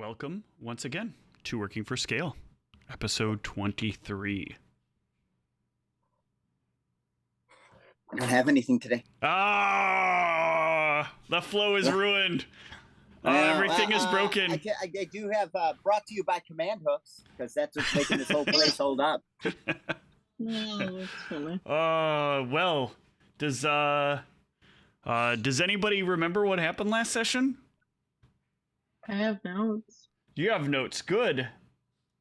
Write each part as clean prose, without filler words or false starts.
Welcome once again to Working for Scale, episode 23. I don't have anything today. The flow is ruined. Everything is broken. I do have brought to you by command hooks, because that's what's making this whole place hold up. No, that's funny. Well, does anybody remember what happened last session? I have notes. You have notes. Good.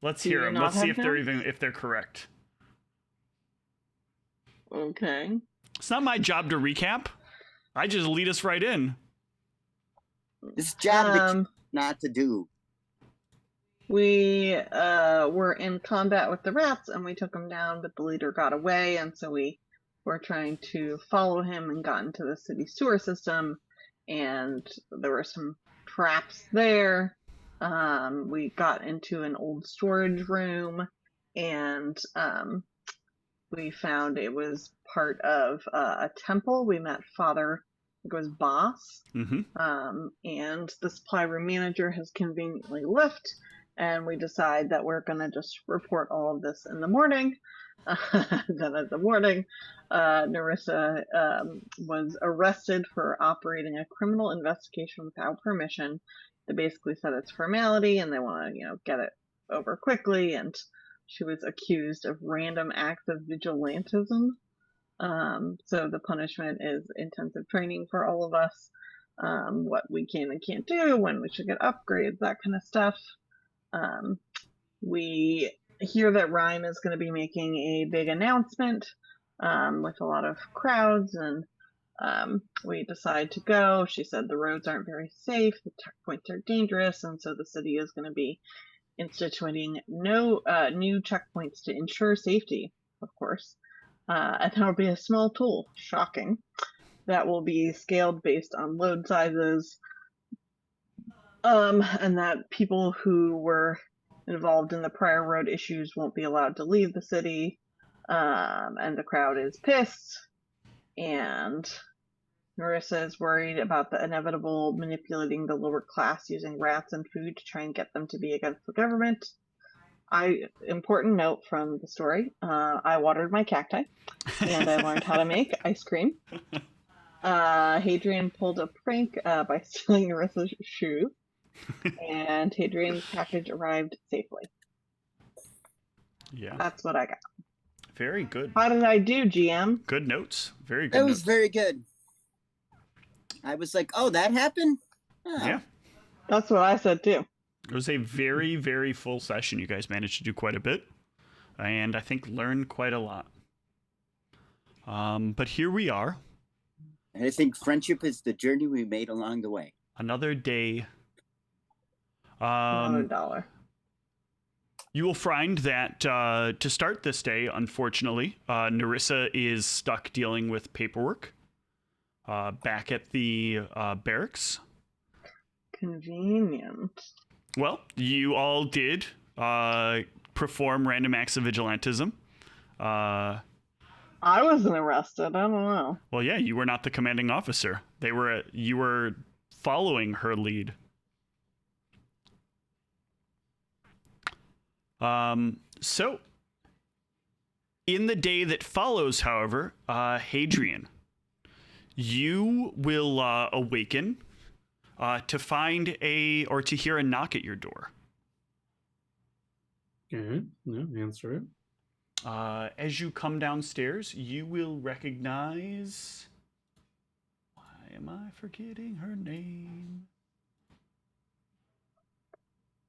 Let's Do hear you them. not Let's see have if they're correct. Okay. It's not my job to recap. I just lead us right in. This job that not to do. We were in combat with the rats, and we took them down, but the leader got away, and so we were trying to follow him and got into the city sewer system, and there were some traps there. We got into an old storage room, and we found it was part of a temple. We met Father, it was Boss, and the supply room manager has conveniently left, and we decide that we're going to just report all of this in the morning. Then in the morning, Narissa was arrested for operating a criminal investigation without permission. They basically said it's formality and they want to, get it over quickly. And she was accused of random acts of vigilantism. So the punishment is intensive training for all of us. What we can and can't do, when we should get upgrades, that kind of stuff. We hear that Ryan is going to be making a big announcement with a lot of crowds, and we decide to go. She said the roads aren't very safe, the checkpoints are dangerous, and so the city is going to be instituting no new checkpoints to ensure safety, of course. And there will be a small tool, shocking, that will be scaled based on load sizes, and that people who were involved in the prior road issues won't be allowed to leave the city, and the crowd is pissed, and Narissa is worried about the inevitable manipulating the lower class using rats and food to try and get them to be against the government. Important note from the story, I watered my cacti, and I learned how to make ice cream. Hadrian pulled a prank by stealing Narissa's shoe, and Hadrian's package arrived safely. Yeah. That's what I got. Very good. How did I do, GM? Good notes. Very good That was notes. very good. I was like, oh, that happened? Oh. Yeah. That's what I said, too. It was a very, very full session. You guys managed to do quite a bit, and I think learned quite a lot. But here we are. And I think friendship is the journey we made along the way. Another day. $1. You will find that to start this day, unfortunately, Narissa is stuck dealing with paperwork back at the barracks. Convenient. Well, you all did perform random acts of vigilantism. I wasn't arrested. I don't know. Well, yeah, you were not the commanding officer. You were following her lead. So, in the day that follows, however, Hadrian, you will awaken to find or to hear a knock at your door. Okay, yeah, answer it. As you come downstairs, you will recognize... Why am I forgetting her name?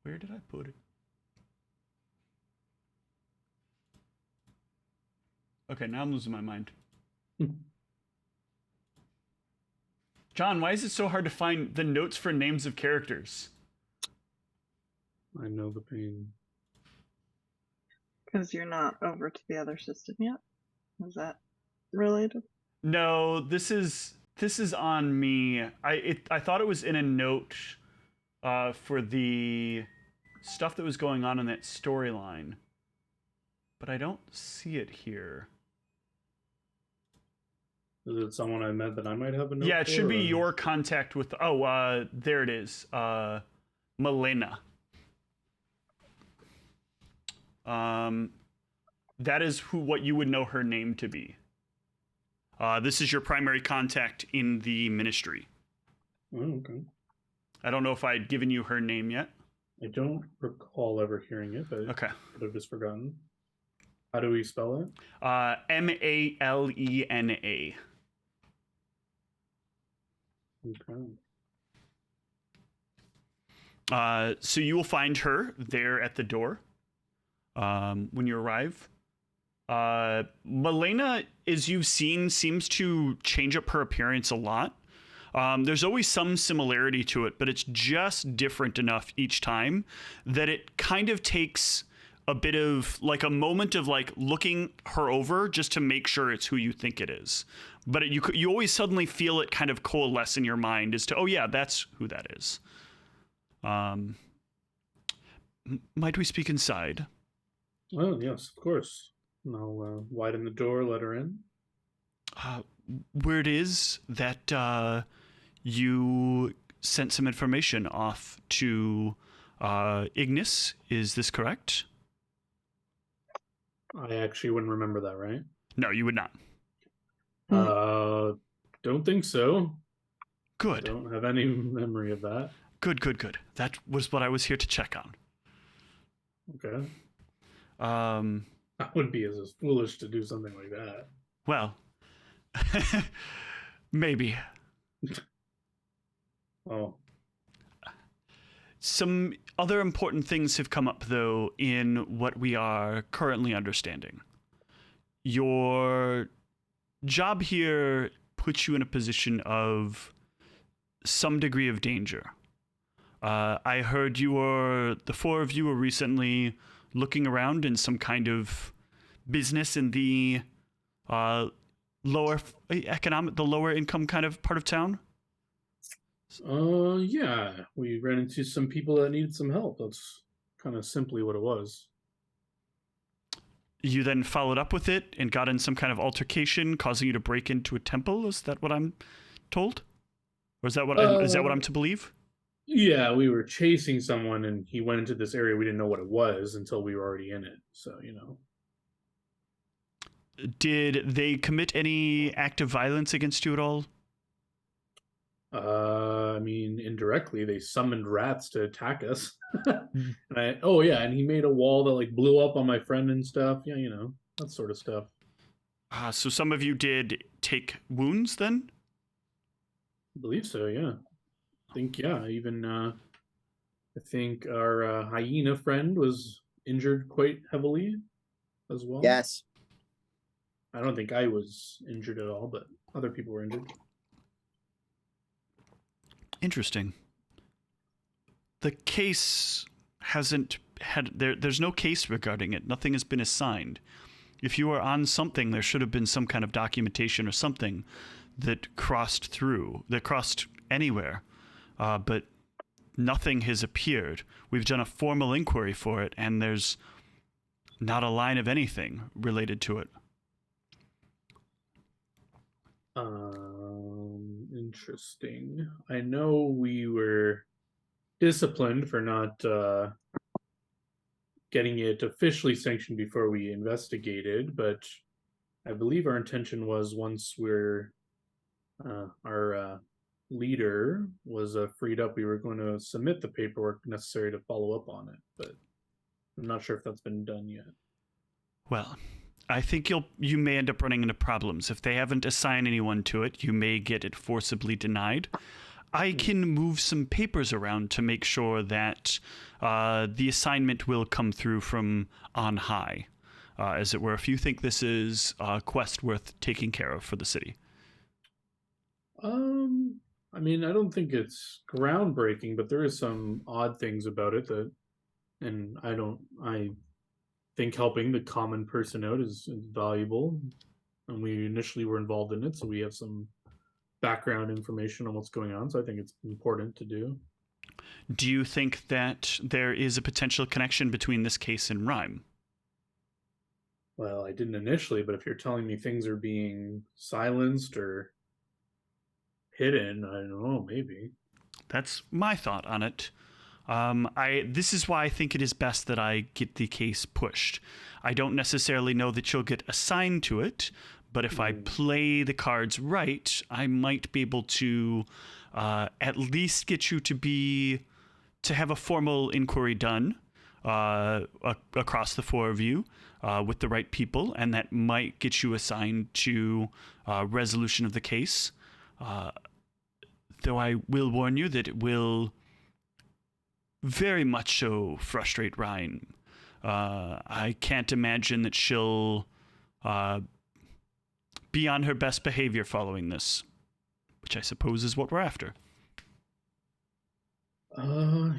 Where did I put it? Okay, now I'm losing my mind. John, why is it so hard to find the notes for names of characters? I know the pain. Because you're not over to the other system yet? Is that related? No, this is on me. I thought it was in a note for the stuff that was going on in that storyline, but I don't see it here. Is it someone I met that I might have a note Yeah, it should for, be or- your contact with... Oh, there it is. Milena. That is what you would know her name to be. This is your primary contact in the ministry. Oh, okay. I don't know if I'd given you her name yet. I don't recall ever hearing it, but Okay. I could have just forgotten. How do we spell it? Malena. Okay. So you will find her there at the door when you arrive. Malena, as you've seen, seems to change up her appearance a lot. There's always some similarity to it, but it's just different enough each time that it kind of takes a bit of like a moment of like looking her over just to make sure it's who you think it is. But you always suddenly feel it kind of coalesce in your mind as to, oh yeah, that's who that is. Might we speak inside? Oh, yes, of course. And I'll widen the door, let her in. Word is that you sent some information off to Ignis. Is this correct? I actually wouldn't remember that, right? No, you would not. Don't think so. Good. Don't have any memory of that. Good. That was what I was here to check on. Okay. I wouldn't be as foolish to do something like that. Well, maybe. Oh. Some other important things have come up, though, in what we are currently understanding. Your job here puts you in a position of some degree of danger. I heard the four of you were recently looking around in some kind of business in the lower income kind of part of town. Yeah, we ran into some people that needed some help. That's kind of simply what it was. You then followed up with it and got in some kind of altercation, causing you to break into a temple. Is that what I'm told? Or is that what I'm to believe? Yeah, we were chasing someone, and he went into this area. We didn't know what it was until we were already in it. So, Did they commit any act of violence against you at all? I mean, indirectly, they summoned rats to attack us. And he made a wall that like blew up on my friend and stuff. Yeah, that sort of stuff. So some of you did take wounds then? I believe so, yeah. I think, even I think our hyena friend was injured quite heavily as well. Yes. I don't think I was injured at all, but other people were injured. Interesting. The case hasn't had... There's no case regarding it. Nothing has been assigned. If you were on something, there should have been some kind of documentation or something that crossed anywhere. But nothing has appeared. We've done a formal inquiry for it, and there's not a line of anything related to it. Interesting. I know we were disciplined for not getting it officially sanctioned before we investigated, but I believe our intention was once our leader was freed up, we were going to submit the paperwork necessary to follow up on it, but I'm not sure if that's been done yet. Well, I think you may end up running into problems. If they haven't assigned anyone to it, you may get it forcibly denied. I can move some papers around to make sure that the assignment will come through from on high, as it were, if you think this is a quest worth taking care of for the city. I mean, I don't think it's groundbreaking, but there is some odd things about it and I think helping the common person out is valuable, and we initially were involved in it, so we have some background information on what's going on, so I think it's important to do. Do you think that there is a potential connection between this case and Rhyme? Well, I didn't initially, but if you're telling me things are being silenced or hidden, I don't know, maybe. That's my thought on it. This is why I think it is best that I get the case pushed. I don't necessarily know that you'll get assigned to it, but if I play the cards right, I might be able to at least get you to have a formal inquiry done across the four of you with the right people, and that might get you assigned to resolution of the case. Though I will warn you that it will very much so frustrate Ryan. I can't imagine that she'll be on her best behavior following this, which I suppose is what we're after.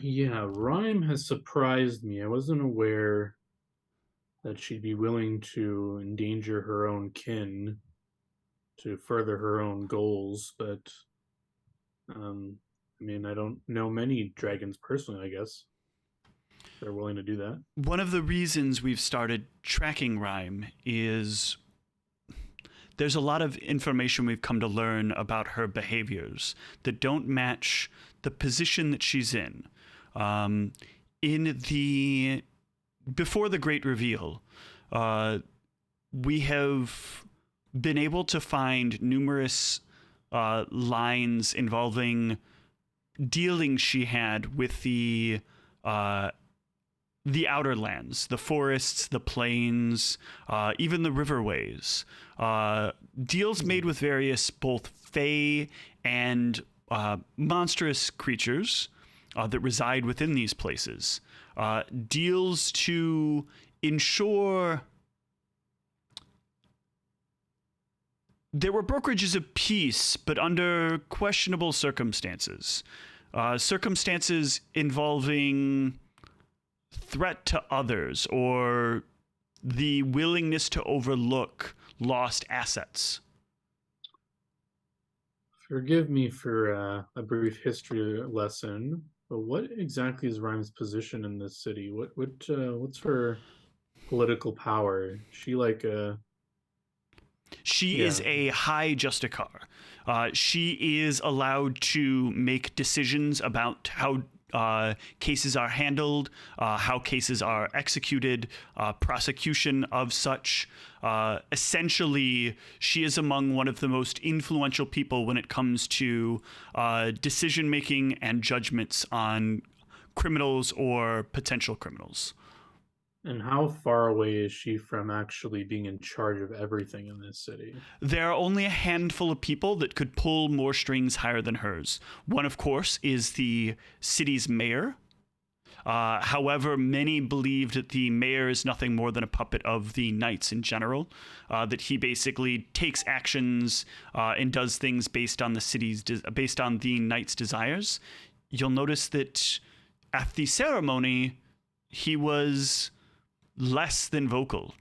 Yeah, Rhyme has surprised me. I wasn't aware that she'd be willing to endanger her own kin to further her own goals, but I mean, I don't know many dragons personally, I guess. They're willing to do that. One of the reasons we've started tracking Rhyme is there's a lot of information we've come to learn about her behaviors that don't match the position that she's in. Before the Great Reveal, we have been able to find numerous lines involving dealings she had with the outer lands, the forests, the plains, even the riverways. Deals made with various both fae and monstrous creatures that reside within these places. Deals to ensure there were brokerages of peace, but under questionable circumstances. Circumstances involving threat to others or the willingness to overlook lost assets. Forgive me for a brief history lesson, but what exactly is Rhyme's position in this city? What's her political power? Is she like a... She is a high justicar. She is allowed to make decisions about how cases are handled, how cases are executed, prosecution of such. Essentially, she is among one of the most influential people when it comes to decision-making and judgments on criminals or potential criminals. And how far away is she from actually being in charge of everything in this city? There are only a handful of people that could pull more strings higher than hers. One, of course, is the city's mayor. However, many believe that the mayor is nothing more than a puppet of the knights in general, that he basically takes actions and does things based on based on the knights' desires. You'll notice that at the ceremony, he was less than vocal.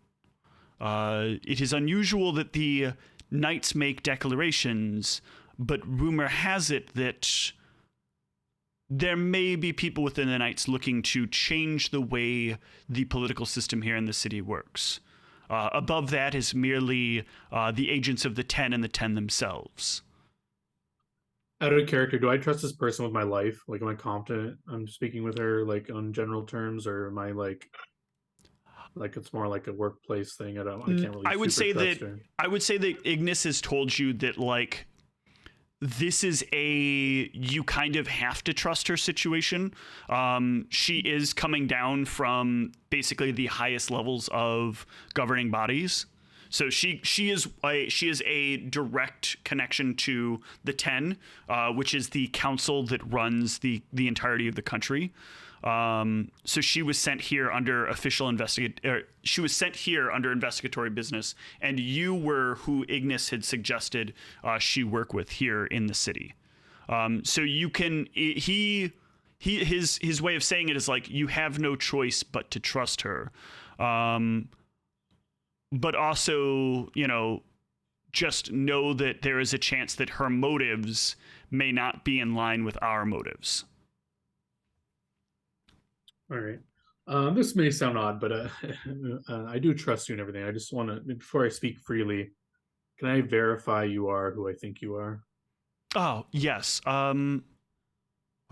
It is unusual that the knights make declarations, but rumor has it that there may be people within the knights looking to change the way the political system here in the city works. Above that is merely the agents of the 10 and the 10 themselves. Out of character, do I trust this person with my life? Like, am I confident I'm speaking with her, like, on general terms, or am I like it's more like a workplace thing? I can't really. I would say that Ignis has told you that, like, this is you kind of have to trust her situation. She is coming down from basically the highest levels of governing bodies. So she is a direct connection to the 10, which is the council that runs the entirety of the country. So she was sent here under she was sent here under investigatory business, and you were who Ignis had suggested she work with here in the city. So you can his way of saying it is like you have no choice but to trust her. But also, just know that there is a chance that her motives may not be in line with our motives. All right. This may sound odd, but I do trust you and everything. I just want to, before I speak freely, can I verify you are who I think you are? Oh, yes. What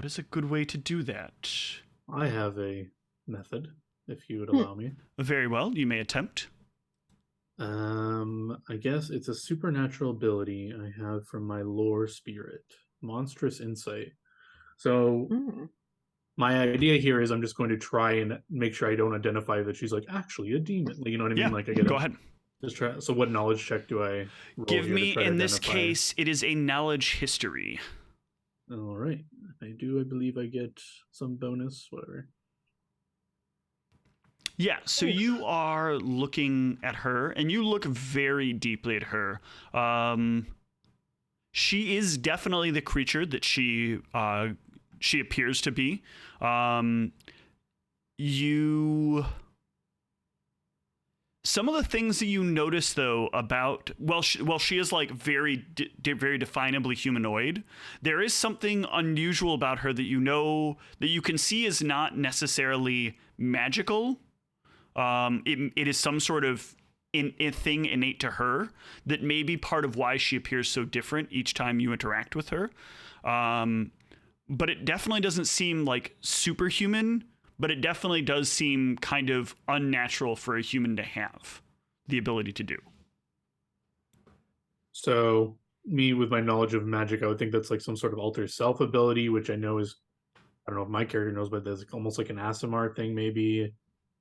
is a good way to do that? I have a method, if you would allow me. Very well, you may attempt. I guess it's a supernatural ability I have from my lore spirit. Monstrous insight. So my idea here is I'm just going to try and make sure I don't identify that she's like actually a demon. Like, you know what I mean? Yeah, Like I get go ahead. Just try. So what knowledge check do I roll Give here to me, try to in this identify? case, it is a knowledge history. All right. I believe I get some bonus, whatever. Yeah, so you are looking at her, and you look very deeply at her. She is definitely the creature that she appears to be. Some of the things that you notice, though, about she is like very definably humanoid. There is something unusual about her that you can see is not necessarily magical. It is some sort of thing innate to her that may be part of why she appears so different each time you interact with her. But it definitely doesn't seem like superhuman, but it definitely does seem kind of unnatural for a human to have the ability to do. So me, with my knowledge of magic, I would think that's like some sort of alter self ability, which I know is, I don't know if my character knows, but there's almost like an Asimar thing, maybe.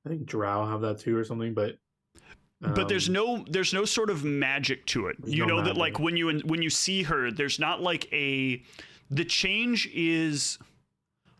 I think Drow have that too or something, but there's no sort of magic to it. You know that like when you see her, there's not like the change is,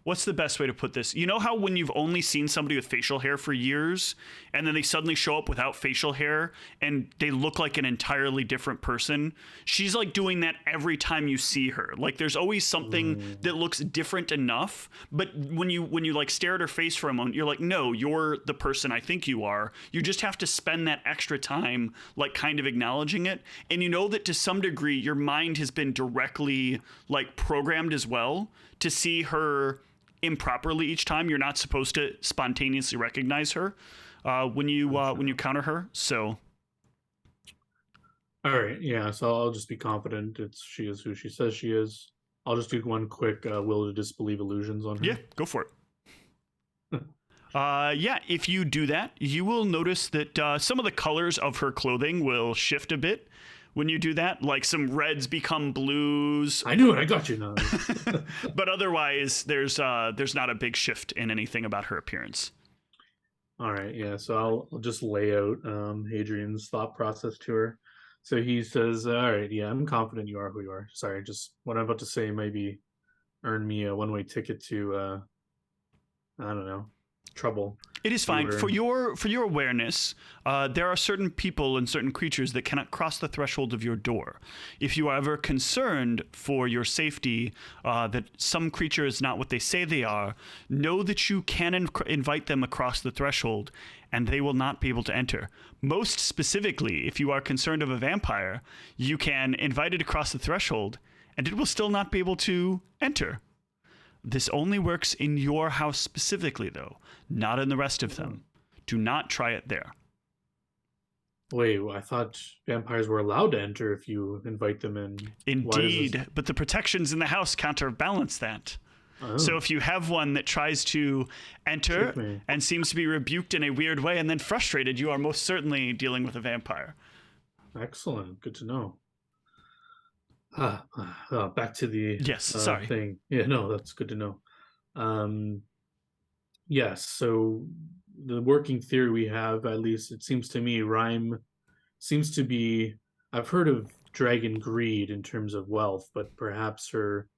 what's the best way to put this? You know how when you've only seen somebody with facial hair for years and then they suddenly show up without facial hair and they look like an entirely different person? She's like doing that every time you see her. Like there's always something that looks different enough, but when you like stare at her face for a moment, you're like, no, you're the person I think you are. You just have to spend that extra time like kind of acknowledging it. And you know that to some degree your mind has been directly like programmed as well to see her improperly each time. You're not supposed to spontaneously recognize her when you counter her. So, all right, yeah. So I'll just be confident she is who she says she is. I'll just do one quick will to disbelieve illusions on her. Yeah, go for it. Yeah, if you do that, you will notice that some of the colors of her clothing will shift a bit. When you do that, like some reds become blues. I knew it. I got you now. But otherwise, there's not a big shift in anything about her appearance. All right, yeah. So I'll just lay out Hadrian's thought process to her. So he says, "All right, yeah, I'm confident you are who you are. Sorry, just what I'm about to say maybe earn me a one-way ticket to I don't know, trouble." It is fine. For your awareness, there are certain people and certain creatures that cannot cross the threshold of your door. If you are ever concerned for your safety, that some creature is not what they say they are, know that you can invite them across the threshold, and they will not be able to enter. Most specifically, if you are concerned of a vampire, you can invite it across the threshold, and it will still not be able to enter. This only works in your house specifically, though, not in the rest of them. Do not try it there. Wait, I thought vampires were allowed to enter if you invite them in. Indeed, but the protections in the house counterbalance that. Oh. So if you have one that tries to enter and seems to be rebuked in a weird way and then frustrated, you are most certainly dealing with a vampire. Excellent. Good to know. Back to the sorry thing. Yeah, no, that's good to know. Yes, so the working theory we have, at least it seems to me, Rhyme seems to be, I've heard of dragon greed in terms of wealth, but perhaps her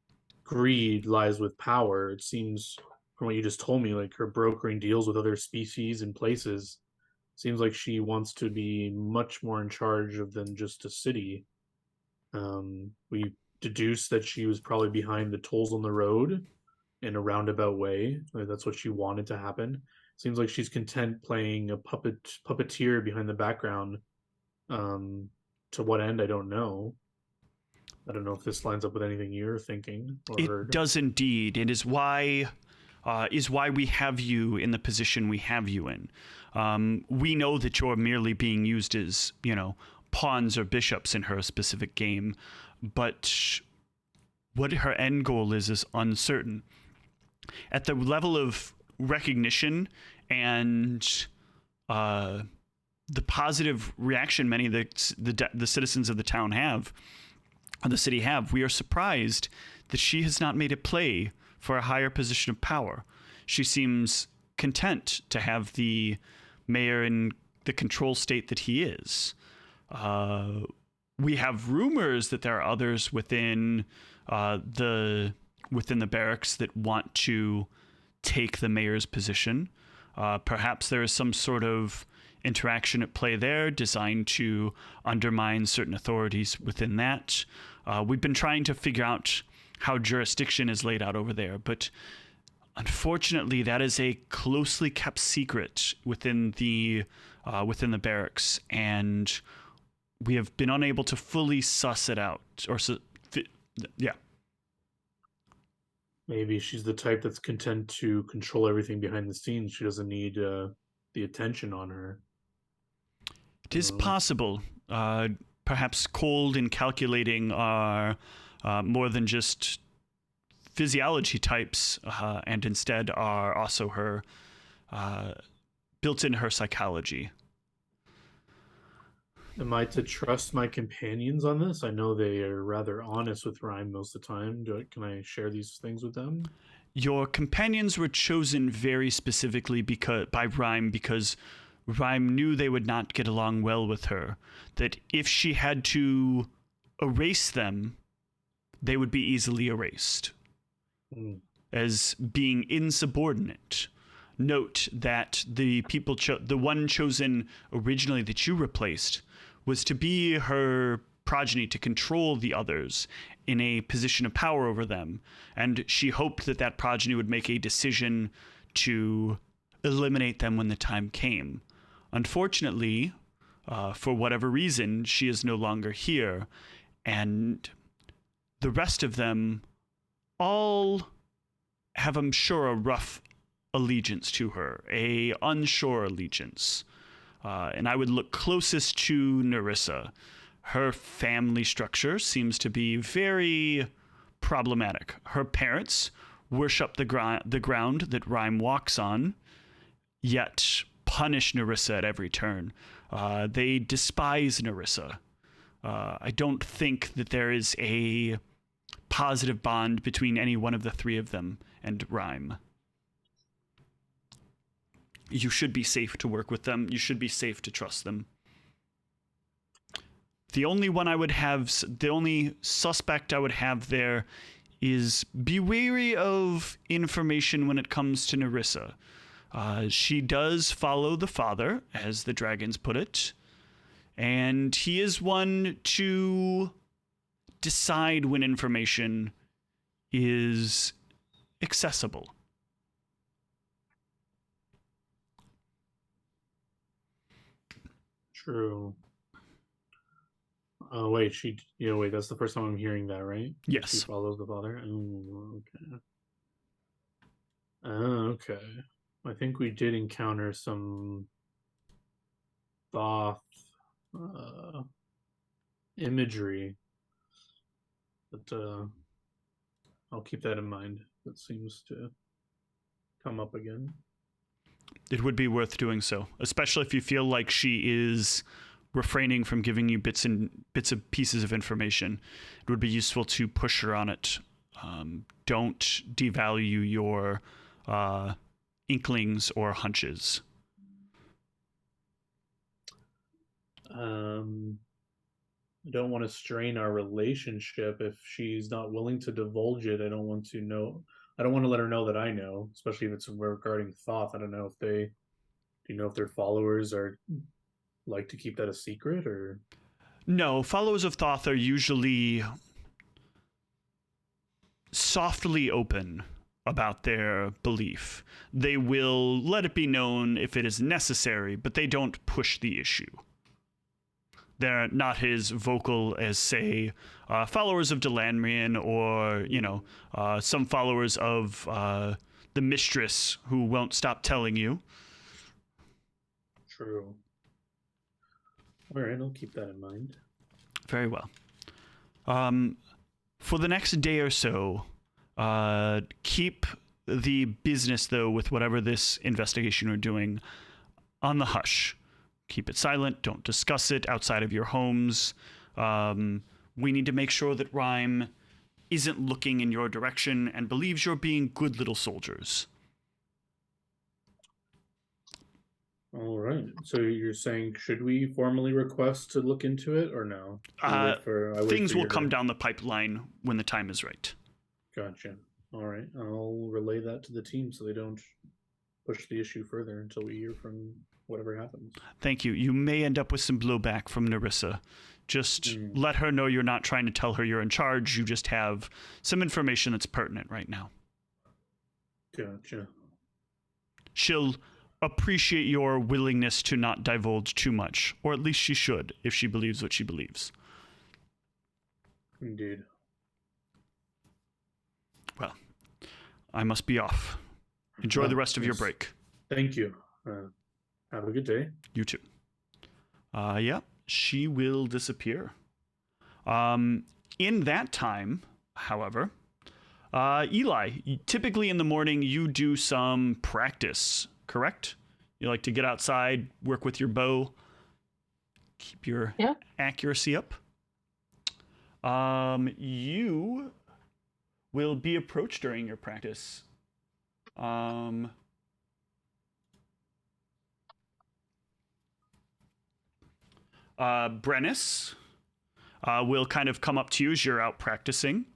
greed lies with power. It seems from what you just told me, like her brokering deals with other species and places, seems like she wants to be much more in charge of than just a city. We deduced that she was probably behind the tolls on the road in a roundabout way. Like that's what she wanted to happen. Seems like she's content playing a puppeteer behind the background. To what end, I don't know. I don't know if this lines up with anything you're thinking or heard. It does indeed. It is why we have you in the position we have you in. We know that you're merely being used as, pawns or bishops in her specific game, but what her end goal is uncertain. At the level of recognition and the positive reaction many of the citizens of the town have, or the city have, we are surprised that she has not made a play for a higher position of power. She seems content to have the mayor in the control state that he is. We have rumors that there are others within the barracks that want to take the mayor's position. Perhaps there is some sort of interaction at play there designed to undermine certain authorities within that. We've been trying to figure out how jurisdiction is laid out over there, but unfortunately that is a closely kept secret within the barracks, and we have been unable to fully suss it out. Yeah. Maybe she's the type that's content to control everything behind the scenes. She doesn't need the attention on her. It is possible. Perhaps cold and calculating are more than just physiology types, and instead are also her built in her psychology. Am I to trust my companions on this? I know they are rather honest with Rhyme most of the time. Can I share these things with them? Your companions were chosen very specifically by Rhyme because Rhyme knew they would not get along well with her. That if she had to erase them, they would be easily erased as being insubordinate. Note that the people, the one chosen originally that you replaced, was to be her progeny, to control the others in a position of power over them. And she hoped that that progeny would make a decision to eliminate them when the time came. Unfortunately, for whatever reason, she is no longer here. And the rest of them all have, I'm sure, a rough allegiance to her, a unsure allegiance. And I would look closest to Nerissa. Her family structure seems to be very problematic. Her parents worship the ground that Rhyme walks on, yet punish Nerissa at every turn. They despise Nerissa. I don't think that there is a positive bond between any one of the three of them and Rhyme. You should be safe to work with them. You should be safe to trust them. The only suspect I would have there is be wary of information when it comes to Nerissa. She does follow the father, as the dragons put it, and he is one to decide when information is accessible. True. Oh, wait, wait, that's the first time I'm hearing that, right? Yes. She follows the father? Oh, okay. I think we did encounter some Thoth imagery, but I'll keep that in mind. That seems to come up again. It would be worth doing so, especially if you feel like she is refraining from giving you bits and pieces of information. It would be useful to push her on it. Don't devalue your inklings or hunches. I don't want to strain our relationship. If she's not willing to divulge it, I don't want to let her know that I know, especially if it's regarding Thoth. I don't know if do you know if their followers are like to keep that a secret, or? No, followers of Thoth are usually softly open about their belief. They will let it be known if it is necessary, but they don't push the issue. They're not as vocal as, say, followers of Delanrian or, some followers of the Mistress who won't stop telling you. True. All right, I'll keep that in mind. Very well. For the next day or so, keep the business, though, with whatever this investigation you're doing on the hush. Keep it silent. Don't discuss it outside of your homes. We need to make sure that Rhyme isn't looking in your direction and believes you're being good little soldiers. All right. So you're saying, should we formally request to look into it or no? Things will come down the pipeline when the time is right. Gotcha. All right. I'll relay that to the team so they don't push the issue further until we hear from whatever happens. Thank you. You may end up with some blowback from Narissa. Just let her know you're not trying to tell her you're in charge. You just have some information that's pertinent right now. Gotcha. She'll appreciate your willingness to not divulge too much, or at least she should, if she believes what she believes. Indeed. Well, I must be off. Enjoy the rest of your break. Thank you. Have a good day. You too. Yeah, she will disappear. In that time, however, Eli, typically in the morning you do some practice, correct? You like to get outside, work with your bow, keep your accuracy up. You will be approached during your practice. Brennis will kind of come up to you as you're out practicing.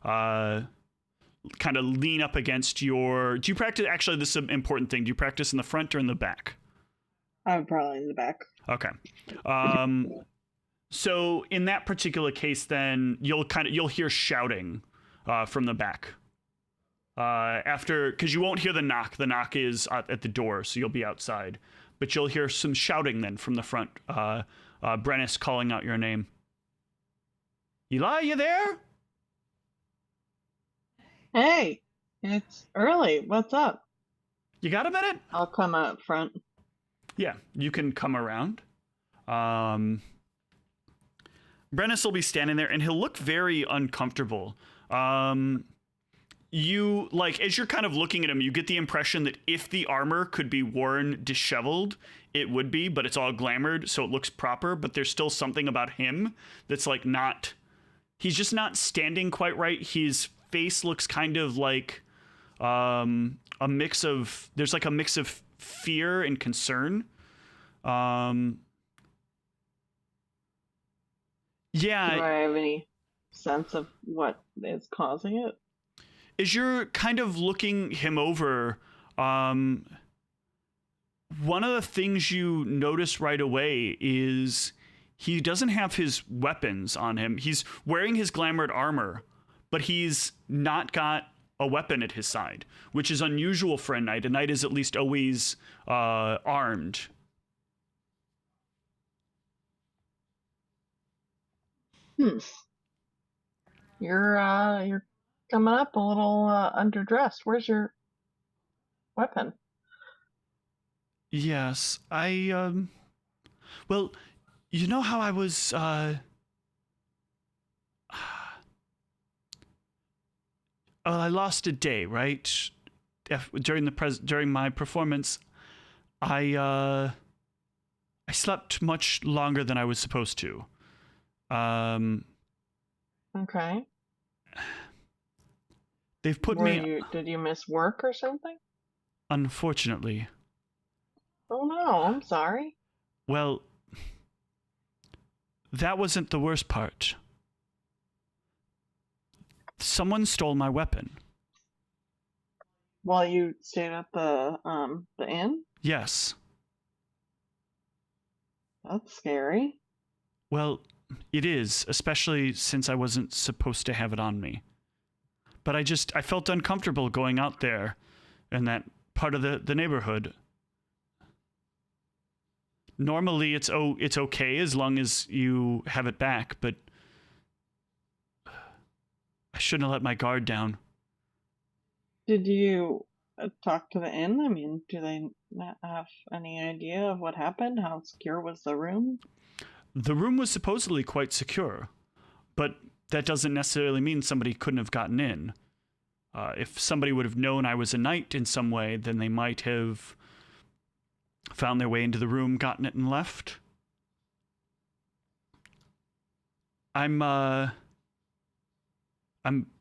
Kind of lean up against your... Do you practice... Actually, this is an important thing. Do you practice in the front or in the back? I'm probably in the back. Okay. So in that particular case, then you'll hear shouting from the back. Because you won't hear the knock. The knock is at the door, so you'll be outside. But you'll hear some shouting then from the front. Brennis calling out your name. Eli, you there? Hey, it's early. What's up? You got a minute? I'll come out front. Yeah, you can come around. Brennis will be standing there, and he'll look very uncomfortable. You, like, as you're kind of looking at him, you get the impression that if the armor could be worn disheveled, it would be, but it's all glamored, so it looks proper, but there's still something about him that's, like, not... He's just not standing quite right. His face looks kind of like a mix of... There's, like, a mix of fear and concern. Yeah. Do I have any sense of what is causing it? As you're kind of looking him over, one of the things you notice right away is he doesn't have his weapons on him. He's wearing his glamored armor, but he's not got a weapon at his side, which is unusual for a knight. A knight is at least always armed. You're coming up a little underdressed. Where's your weapon? Yes, well, you know how I was, I lost a day, right? During my performance, I slept much longer than I was supposed to. Okay. They've put Did you miss work or something? Unfortunately. Oh no, I'm sorry. Well, that wasn't the worst part. Someone stole my weapon. While you stayed at the inn? Yes. That's scary. Well, it is, especially since I wasn't supposed to have it on me. But I felt uncomfortable going out there in that part of the neighborhood. Normally it's okay as long as you have it back, but I shouldn't have let my guard down. Did you talk to the inn? I mean, do they not have any idea of what happened? How secure was the room? The room was supposedly quite secure, but that doesn't necessarily mean somebody couldn't have gotten in. If somebody would have known I was a knight in some way, then they might have found their way into the room, gotten it, and left. I'm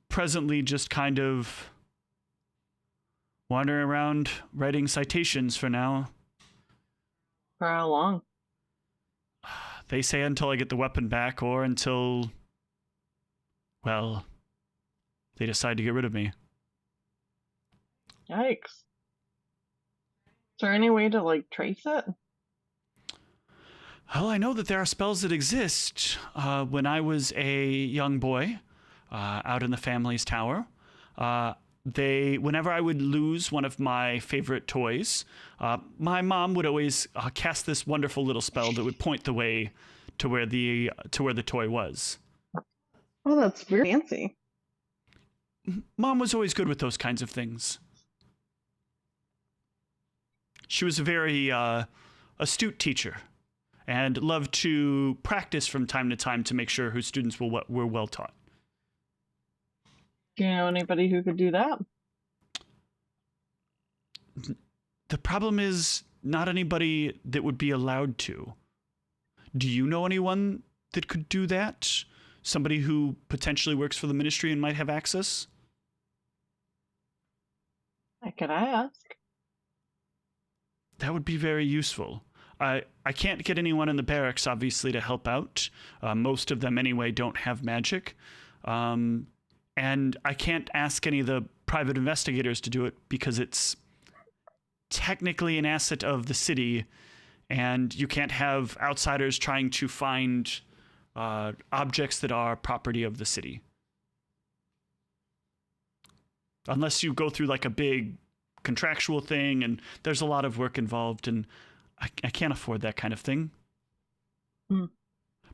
presently just kind of wandering around writing citations for now. For how long? They say until I get the weapon back or until, well, they decide to get rid of me. Yikes. Is there any way to, like, trace it? Well, I know that there are spells that exist. When I was a young boy, out in the family's tower, whenever I would lose one of my favorite toys, my mom would always cast this wonderful little spell that would point the way to where the toy was. Oh, that's very fancy. Mom was always good with those kinds of things. She was a very astute teacher and loved to practice from time to time to make sure her students were well taught. Do you know anybody who could do that? The problem is not anybody that would be allowed to. Do you know anyone that could do that? Somebody who potentially works for the ministry and might have access? I could ask. That would be very useful. I can't get anyone in the barracks, obviously, to help out. Most of them, anyway, don't have magic. And I can't ask any of the private investigators to do it because it's technically an asset of the city, and you can't have outsiders trying to find objects that are property of the city. Unless you go through like a big contractual thing, and there's a lot of work involved, and I can't afford that kind of thing.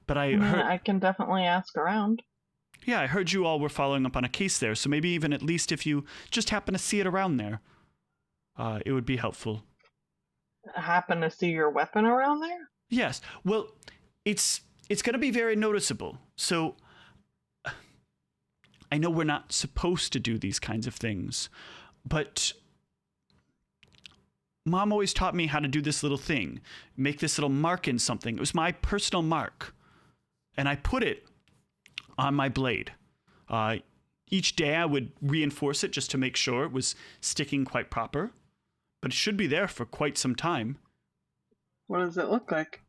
But I heard... I can definitely ask around. Yeah, I heard you all were following up on a case there, so maybe even at least if you just happen to see it around there, it would be helpful. Happen to see your weapon around there? Yes. Well, it's going to be very noticeable. So I know we're not supposed to do these kinds of things, but Mom always taught me how to do this little thing, make this little mark in something. It was my personal mark, and I put it on my blade. Each day I would reinforce it just to make sure it was sticking quite proper, but it should be there for quite some time. What does it look like?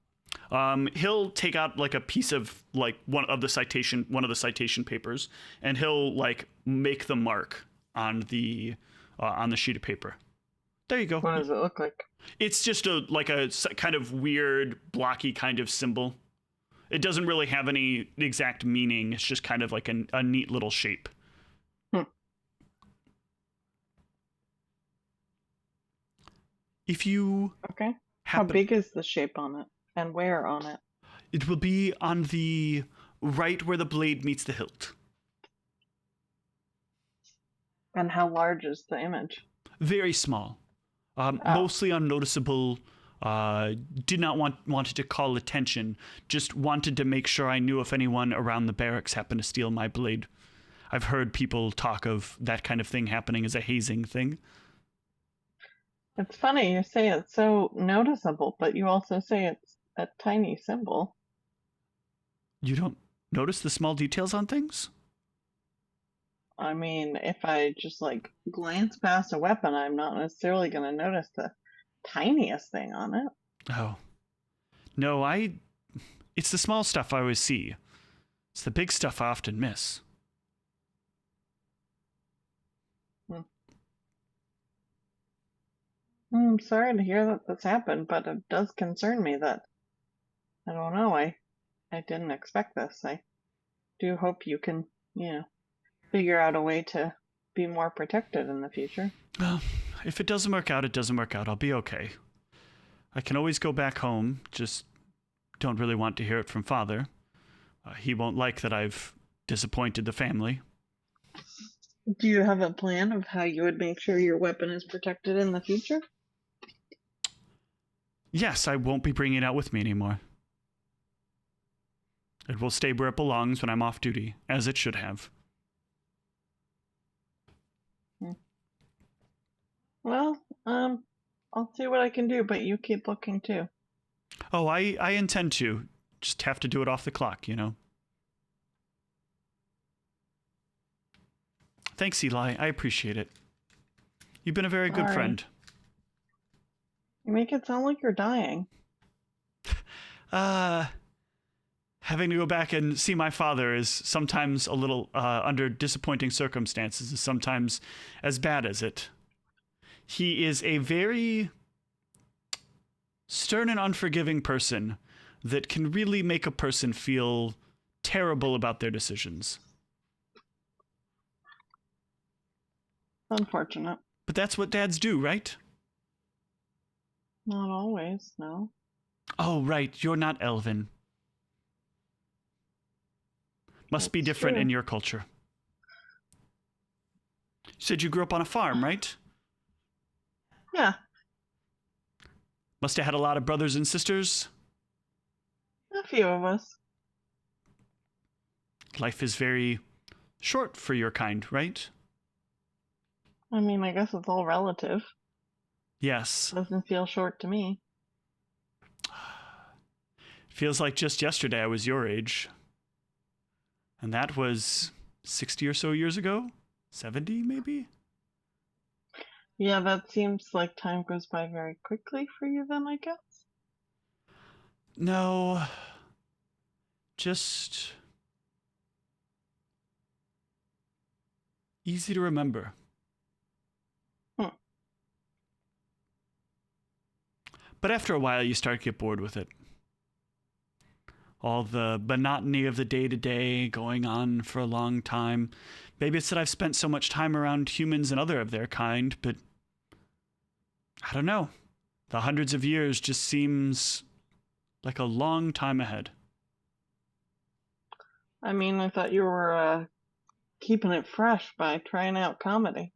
He'll take out like a piece of like one of the citation papers, and he'll like make the mark on the sheet of paper. There you go. What does it look like? It's just a kind of weird blocky kind of symbol. It doesn't really have any exact meaning. It's just kind of like a neat little shape. If you okay, how big is the shape on it, and where on it? It will be on the right where the blade meets the hilt. And how large is the image? Very small, mostly unnoticeable. Did not wanted to call attention. Just wanted to make sure I knew if anyone around the barracks happened to steal my blade. I've heard people talk of that kind of thing happening as a hazing thing. It's funny you say it's so noticeable, but you also say it's a tiny symbol. You don't notice the small details on things? I mean, if I just like glance past a weapon, I'm not necessarily going to notice the tiniest thing on it. Oh. No, it's the small stuff I always see. It's the big stuff I often miss. I'm sorry to hear that this happened, but it does concern me that, I don't know, I didn't expect this. I do hope you can, figure out a way to be more protected in the future. Well, if it doesn't work out, it doesn't work out. I'll be okay. I can always go back home, just don't really want to hear it from Father. He won't like that I've disappointed the family. Do you have a plan of how you would make sure your weapon is protected in the future? Yes, I won't be bringing it out with me anymore. It will stay where it belongs when I'm off duty, as it should have. Well, I'll see what I can do, but you keep looking too. Oh, I intend to. Just have to do it off the clock, you know. Thanks, Eli. I appreciate it. You've been a very good Sorry. friend. You make it sound like you're dying. Having to go back and see my father is sometimes a little, under disappointing circumstances, is sometimes as bad as it. He is a very stern and unforgiving person that can really make a person feel terrible about their decisions. Unfortunate. But that's what dads do, right? Not always, no. Oh, right. You're not Elven. Must be That's different true. in your culture. You said you grew up on a farm, right? Yeah, Must have had a lot of brothers and sisters. a few of us. Life is very short for your kind, right? I mean, I guess it's all relative. Yes. Doesn't feel short to me. Feels like just yesterday I was your age. And that was 60 or so years ago? 70, maybe? Yeah, that seems like time goes by very quickly for you then, I guess. No. Just easy to remember. But after a while, you start to get bored with it. All the monotony of the day-to-day going on for a long time. Maybe it's that I've spent so much time around humans and other of their kind, but I don't know. The hundreds of years just seems like a long time ahead. I mean, I thought you were keeping it fresh by trying out comedy.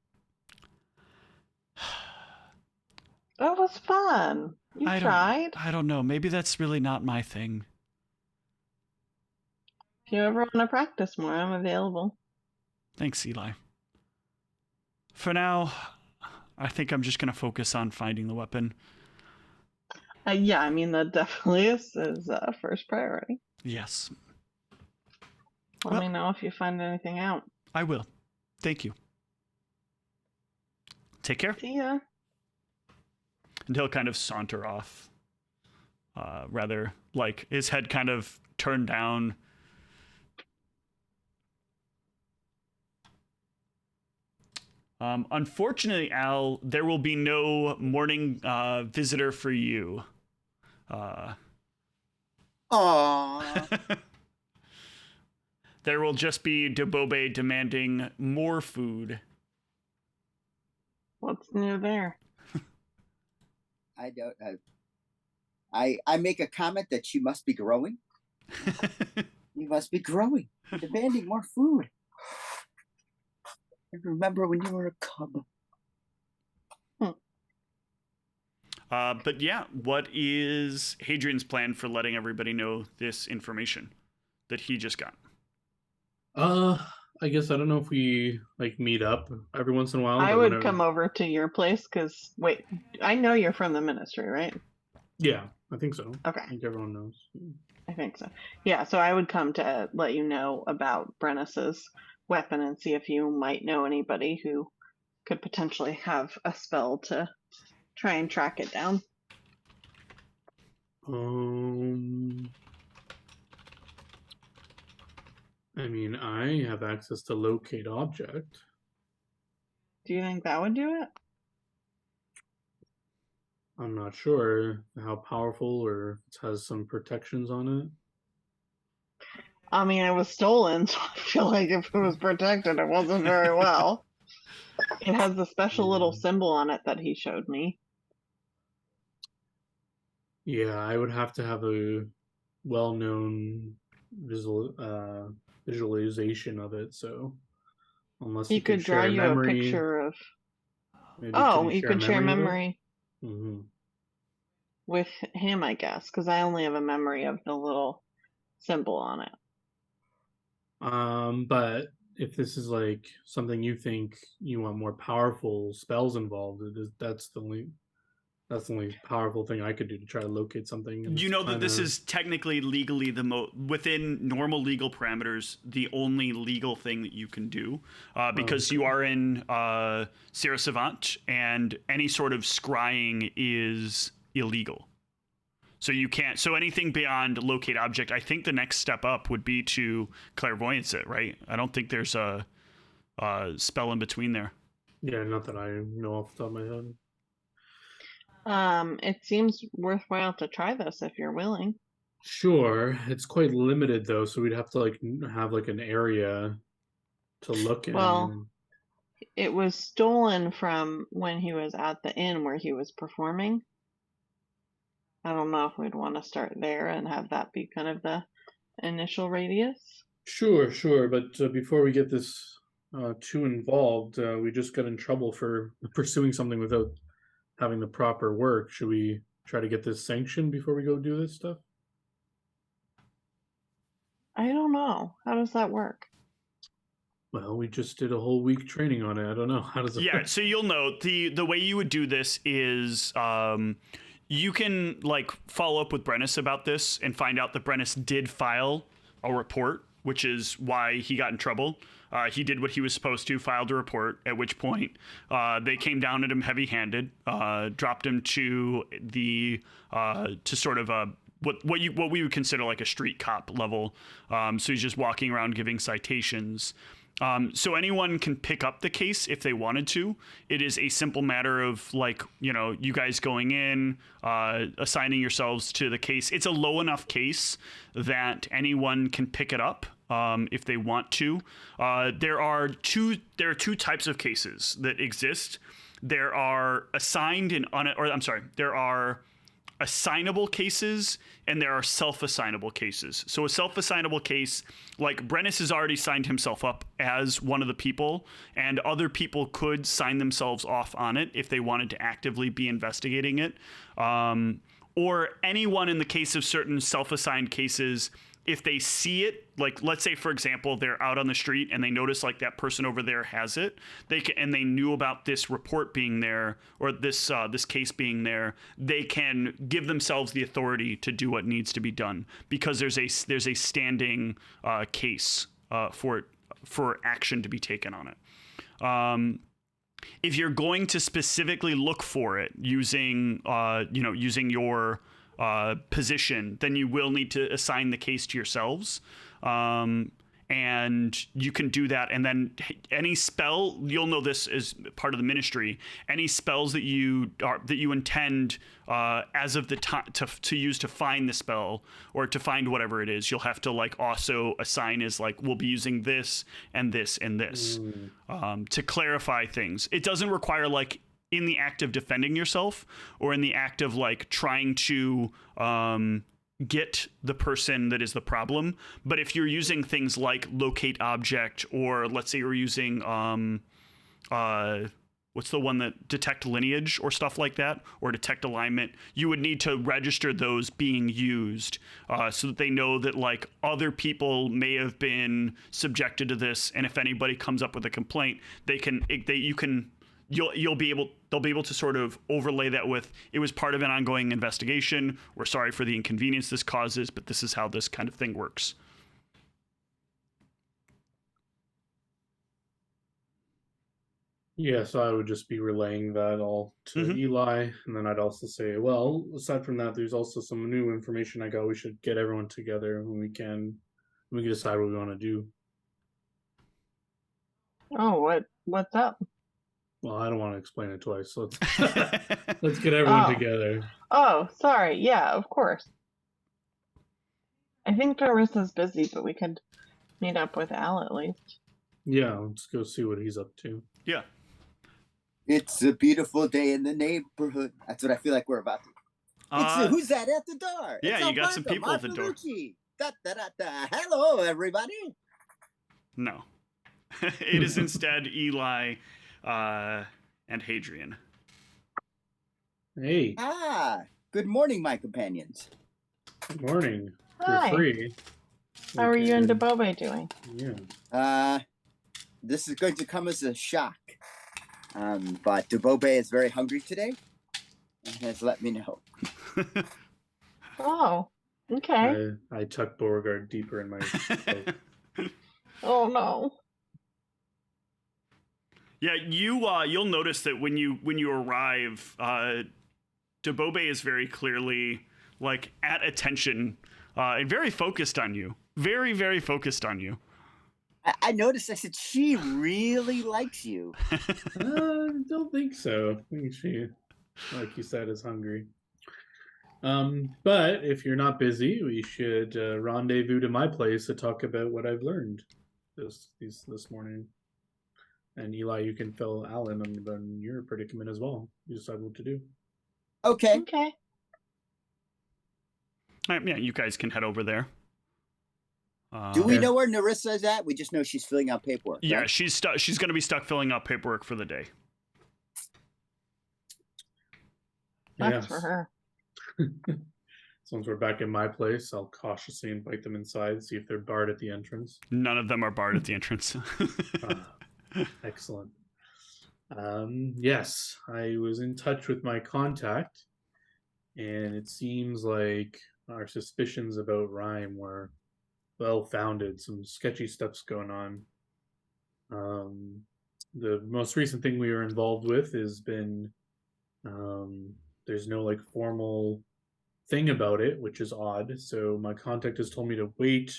That was fun. You tried. I don't know. Maybe that's really not my thing. If you ever want to practice more, I'm available. Thanks, Eli. For now, I think I'm just going to focus on finding the weapon. Yeah, I mean, that definitely is first priority. Yes. Let me know if you find anything out. I will. Thank you. Take care. See ya. And he'll kind of saunter off. Rather, like, his head kind of turned down. Unfortunately, Al, there will be no morning visitor for you. Aww. There will just be Debobe demanding more food. What's new there? I don't. I make a comment that you must be growing. You must be growing, demanding more food. I remember when you were a cub. But yeah, what is Hadrian's plan for letting everybody know this information that he just got? I guess I don't know if we like meet up every once in a while. I but would whenever... come over to your place because, wait, I know you're from the ministry, right? Yeah, I think so. Okay. I think everyone knows. I think so. Yeah, so I would come to let you know about Brennus's weapon and see if you might know anybody who could potentially have a spell to try and track it down. I mean, I have access to locate object. Do you think that would do it? I'm not sure how powerful or if it has some protections on it. I mean, it was stolen, so I feel like if it was protected, it wasn't very well. It has a special little symbol on it that he showed me. Yeah, I would have to have a well-known visualization of it. So, unless He could draw you a picture of. maybe Oh, you could share memory memory with him, I guess, because I only have a memory of the little symbol on it. But if this is like something you think you want more powerful spells involved, that's the only powerful thing I could do to try to locate something. And You know that this is technically legally within normal legal parameters, the only legal thing that you can do, because you are in Sierra Savant, and any sort of scrying is illegal. So you can't. So anything beyond locate object, I think the next step up would be to clairvoyance it, right? I don't think there's a spell in between there. Yeah, not that I know off the top of my head. It seems worthwhile to try this if you're willing. Sure, it's quite limited though, so we'd have to like have like an area to look at. Well, it was stolen from when he was at the inn where he was performing. I don't know if we'd want to start there and have that be kind of the initial radius. Sure, but before we get this too involved, we just got in trouble for pursuing something without having the proper work. Should we try to get this sanctioned before we go do this stuff? I don't know. How does that work? Well, we just did a whole week training on it. I don't know. How does it work? So you'll know the way you would do this is you can like follow up with Brennis about this and find out that Brennis did file a report, which is why he got in trouble. He did what he was supposed to, filed a report, at which point they came down at him heavy-handed, dropped him to the to sort of what we would consider like a street cop level. So he's just walking around giving citations. So anyone can pick up the case if they wanted to. It is a simple matter of like, you guys going in, assigning yourselves to the case. It's a low enough case that anyone can pick it up if they want to. There are two types of cases that exist. There are there are assignable cases and there are self-assignable cases. So a self-assignable case, like Brennis has already signed himself up as one of the people, and other people could sign themselves off on it if they wanted to actively be investigating it. Or anyone in the case of certain self-assigned cases, if they see it, like let's say for example they're out on the street and they notice like that person over there has it, and they knew about this report being there or this case being there, they can give themselves the authority to do what needs to be done because there's a standing case for action to be taken on it. If you're going to specifically look for it using your position, then you will need to assign the case to yourselves. And you can do that. And then any spell, you'll know this as part of the ministry, any spells that you intend as of the time to use to find the spell or to find whatever it is, you'll have to like also assign as like, we'll be using this and this and this to clarify things. It doesn't require like in the act of defending yourself or in the act of like trying to get the person that is the problem. But if you're using things like locate object, or let's say you're using what's the one that detect lineage or stuff like that, or detect alignment, you would need to register those being used so that they know that like other people may have been subjected to this, and if anybody comes up with a complaint, they'll be able to sort of overlay that with, it was part of an ongoing investigation. We're sorry for the inconvenience this causes, but this is how this kind of thing works. Yeah, so I would just be relaying that all to Eli, and then I'd also say, well, aside from that, there's also some new information I got. We should get everyone together when we can decide what we want to do. Oh, what's up? Well, I don't want to explain it twice. So let's get everyone together. Oh, sorry. Yeah, of course. I think Dorissa's busy, but we could meet up with Al at least. Yeah, let's go see what he's up to. Yeah. It's a beautiful day in the neighborhood. That's what I feel like we're about to. Who's that at the door? Yeah, you got some people at the door. Da, da, da, da. Hello, everybody. No. It is instead Eli and Hadrian. Hey. Good morning, my companions. Good morning. Hi. You're free. How are you and Debobe doing? Yeah. this is going to come as a shock. But Dubobe is very hungry today and has let me know. Oh, okay. I tuck Beauregard deeper in my cloak. Oh no. Yeah, you'll notice that when you arrive, Dubobe is very clearly like at attention and very focused on you. Very, very focused on you. I noticed. I said she really likes you. Don't think so. I think she, like you said, is hungry. But if you're not busy, we should rendezvous to my place to talk about what I've learned this morning. And Eli, you can fill Alan on your predicament as well. You decide what to do. Okay. Okay. Yeah, you guys can head over there. Do we know where Narissa is at? We just know she's filling out paperwork. Yeah, right? she's going to be stuck filling out paperwork for the day. That's for her. So once we're back in my place, I'll cautiously invite them inside, see if they're barred at the entrance. None of them are barred at the entrance. Excellent. Yes, I was in touch with my contact, and it seems like our suspicions about Rhyme were well-founded. Some sketchy stuff's going on. The most recent thing we were involved with has been there's no like formal thing about it, which is odd. So my contact has told me to wait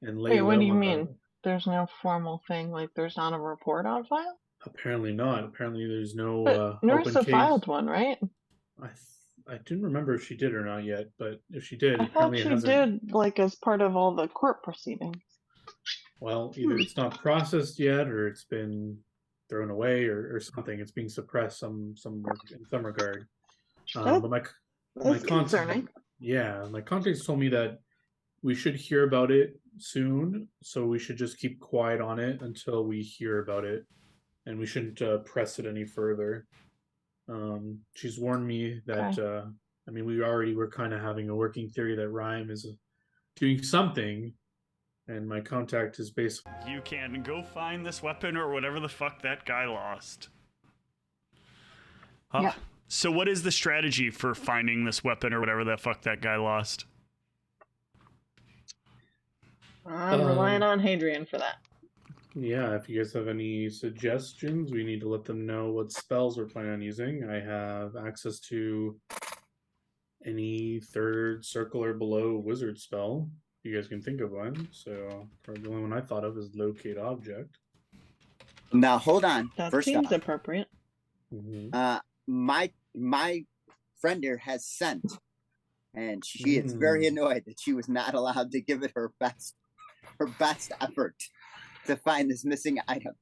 and lay Wait, what low do you on mean? There's no formal thing, like there's not a report on file? Apparently not. Apparently there's no But open Narissa case. filed one, right? I didn't remember if she did or not yet, but if she did, I thought apparently she it hasn't. did, like as part of all the court proceedings. Well, either it's not processed yet, or it's been thrown away, or something. It's being suppressed in some regard. But my That's concerning. Yeah, my contacts told me that we should hear about it soon, so we should just keep quiet on it until we hear about it, and we shouldn't press it any further. She's warned me that I mean, we already were kind of having a working theory that Rhyme is doing something, and my contact is basically You can go find this weapon or whatever the fuck that guy lost. Yeah. So what is the strategy for finding this weapon or whatever the fuck that guy lost? I'm relying on Hadrian for that. Yeah, if you guys have any suggestions, we need to let them know what spells we're planning on using. I have access to any third circle or below wizard spell. You guys can think of one. So the only one I thought of is locate object. Now hold on. That First seems off, appropriate. my friend here has scent, and she is very annoyed that she was not allowed to give it her best effort to find this missing item.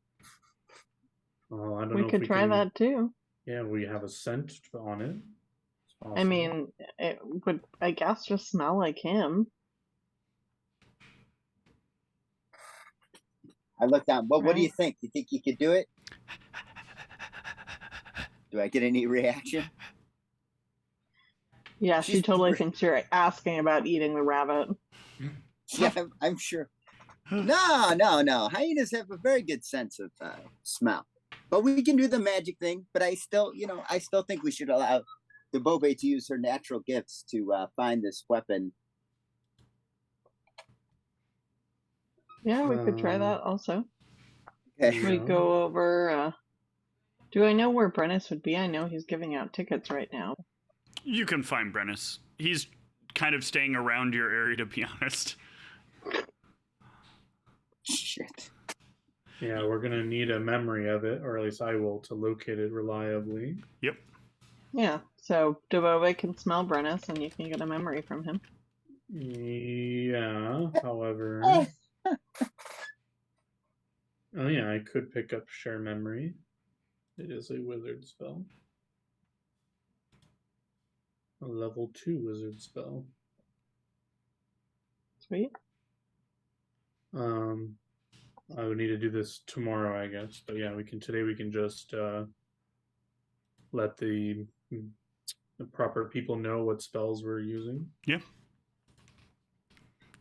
Well, I don't know We if could try that too. Yeah, we have a scent on it. I mean, it would, I guess, just smell like him. I looked down. Well, what do you think? You think you could do it? Do I get any reaction? Yeah, she totally thinks you're asking about eating the rabbit. Yeah, I'm sure. No. Hyenas have a very good sense of smell. But we can do the magic thing. But I still think we should allow the Bobe to use her natural gifts to find this weapon. Yeah, we could try that also. Okay. We go over. Do I know where Brennis would be? I know he's giving out tickets right now. You can find Brennis. He's kind of staying around your area, to be honest. Shit. Yeah, we're gonna need a memory of it, or at least I will, to locate it reliably. Yep. Yeah, so Dubobe can smell Brennis, and you can get a memory from him. Yeah, however... Oh yeah, I could pick up Share Memory. It is a wizard spell. A level 2 wizard spell. Sweet. I would need to do this tomorrow, I guess. But yeah, today we can just let the proper people know what spells we're using. Yeah.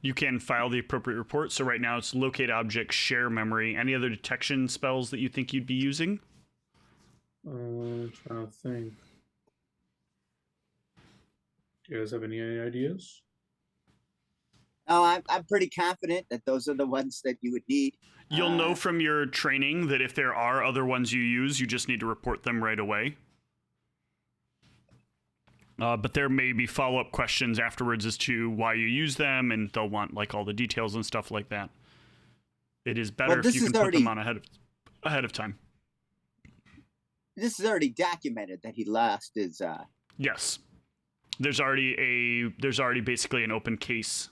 you can file the appropriate report. So right now it's locate object, share memory. Any other detection spells that you think you'd be using? I'm trying to think. Do you guys have any ideas? Oh, I'm pretty confident that those are the ones that you would need. You'll know from your training that if there are other ones you use, you just need to report them right away. But there may be follow-up questions afterwards as to why you use them, and they'll want like all the details and stuff like that. It is better if you can put them on ahead of time. This is already documented that he lost his. Yes, there's already basically an open case.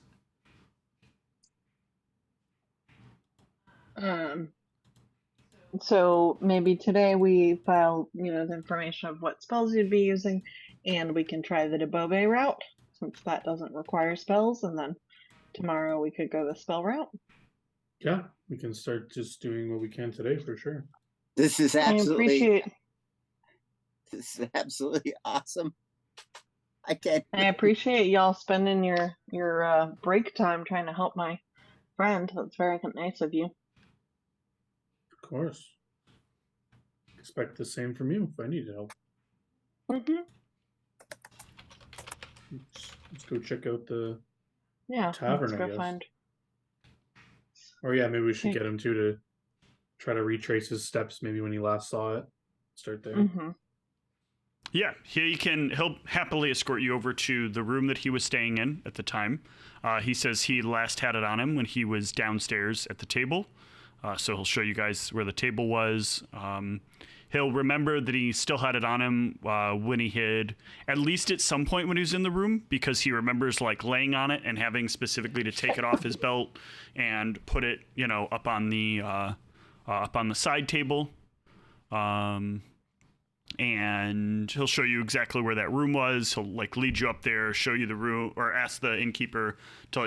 So maybe today we file, the information of what spells you'd be using, and we can try the Debobe route, since that doesn't require spells, and then tomorrow we could go the spell route. Yeah, we can start just doing what we can today for sure. This is absolutely awesome. I appreciate y'all spending your break time trying to help my friend. That's very nice of you. Of course. Expect the same from you if I need help. Mm-hmm. Let's go check out the Let's tavern, go I guess. find. Or yeah, maybe we should get him to try to retrace his steps. Maybe when he last saw it, start there. Mm-hmm. Yeah, he'll happily escort you over to the room that he was staying in at the time. He says he last had it on him when he was downstairs at the table. So he'll show you guys where the table was. He'll remember that he still had it on him when he hid, at least at some point when he was in the room, because he remembers like laying on it and having specifically to take it off his belt and put it, up on the side table. And he'll show you exactly where that room was. He'll like lead you up there, show you the room, or ask the innkeeper to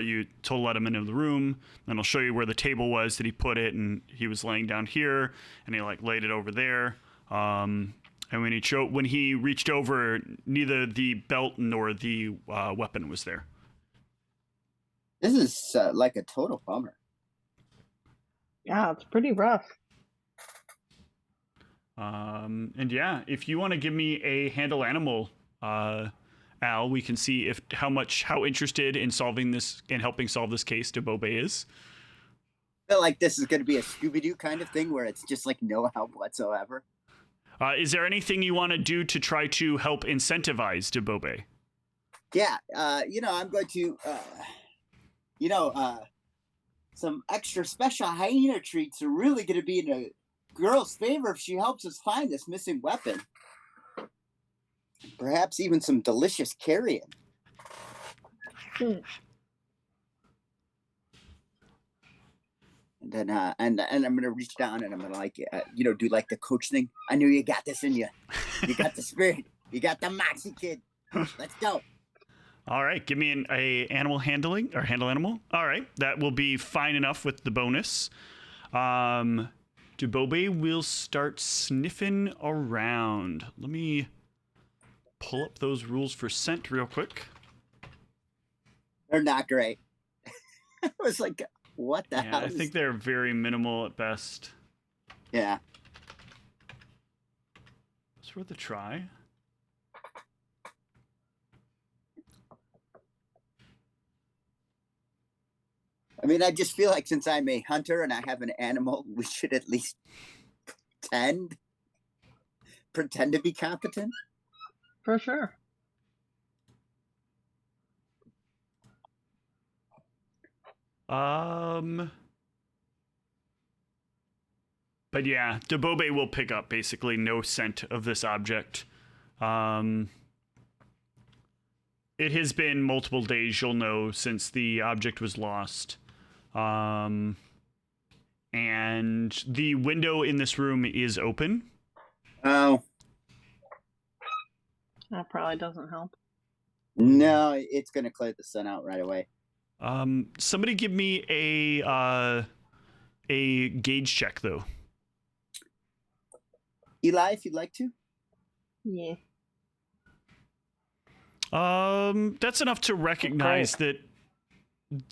let him into the room. Then he'll show you where the table was that he put it, and he was laying down here, and he like laid it over there. And when he reached over, neither the belt nor the weapon was there. This is like a total bummer. Yeah, it's pretty rough. And yeah, if you want to give me a handle animal, Al, we can see how interested in helping solve this case Debobe is. I feel like this is going to be a Scooby-Doo kind of thing where it's just like no help whatsoever. Is there anything you want to do to try to help incentivize Debobe? Yeah, I'm going to, some extra special hyena treats are really going to be in a girl's favor if she helps us find this missing weapon. Perhaps even some delicious carrion. Mm. And then, and I'm gonna reach down and I'm gonna do like the coach thing. I knew you got this in you. You got the spirit. You got the moxie, kid. Let's go. All right, give me a animal handling or handle animal. All right, that will be fine enough with the bonus. Debobe will start sniffing around. Let me pull up those rules for scent real quick. They're not great. I was like, what the hell? I think they're very minimal at best. Yeah. It's worth a try. I mean, I just feel like since I'm a hunter and I have an animal, we should at least pretend to be competent. For sure. But yeah, Debobe will pick up basically no scent of this object. It has been multiple days, you'll know, since the object was lost. And the window in this room is open. Oh. That probably doesn't help. No, it's going to clear the sun out right away. Somebody give me a gauge check, though. Eli, if you'd like to. Yeah. That's enough to recognize that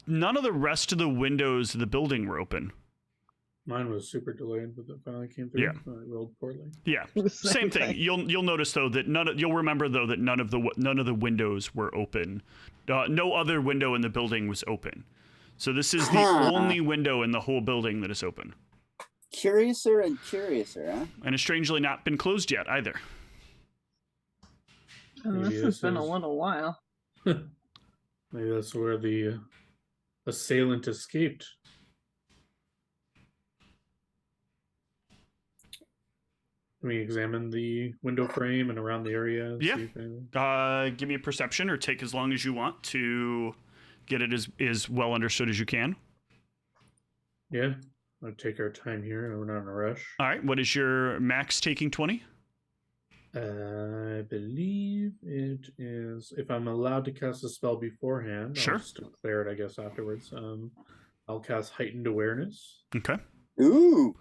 none of the rest of the windows of the building were open. Mine was super delayed, but it finally came through. Yeah. I rolled poorly. Yeah, same thing. You'll notice though that you'll remember though that none of the windows were open. No other window in the building was open. So this is the only window in the whole building that is open. Curiouser and curiouser, huh? And it's strangely not been closed yet either. And Maybe this has this been a is- little while. Maybe that's where the assailant escaped. Can we examine the window frame and around the area? Yeah. See if anything- Give me a perception, or take as long as you want to get it as well understood as you can. Yeah. I'll take our time here. We're not in a rush. All right, what is your max taking 20? I believe it is. If I'm allowed to cast a spell beforehand, Sure. I'll just declare it, I guess, afterwards. I'll cast Heightened Awareness. Okay. Ooh.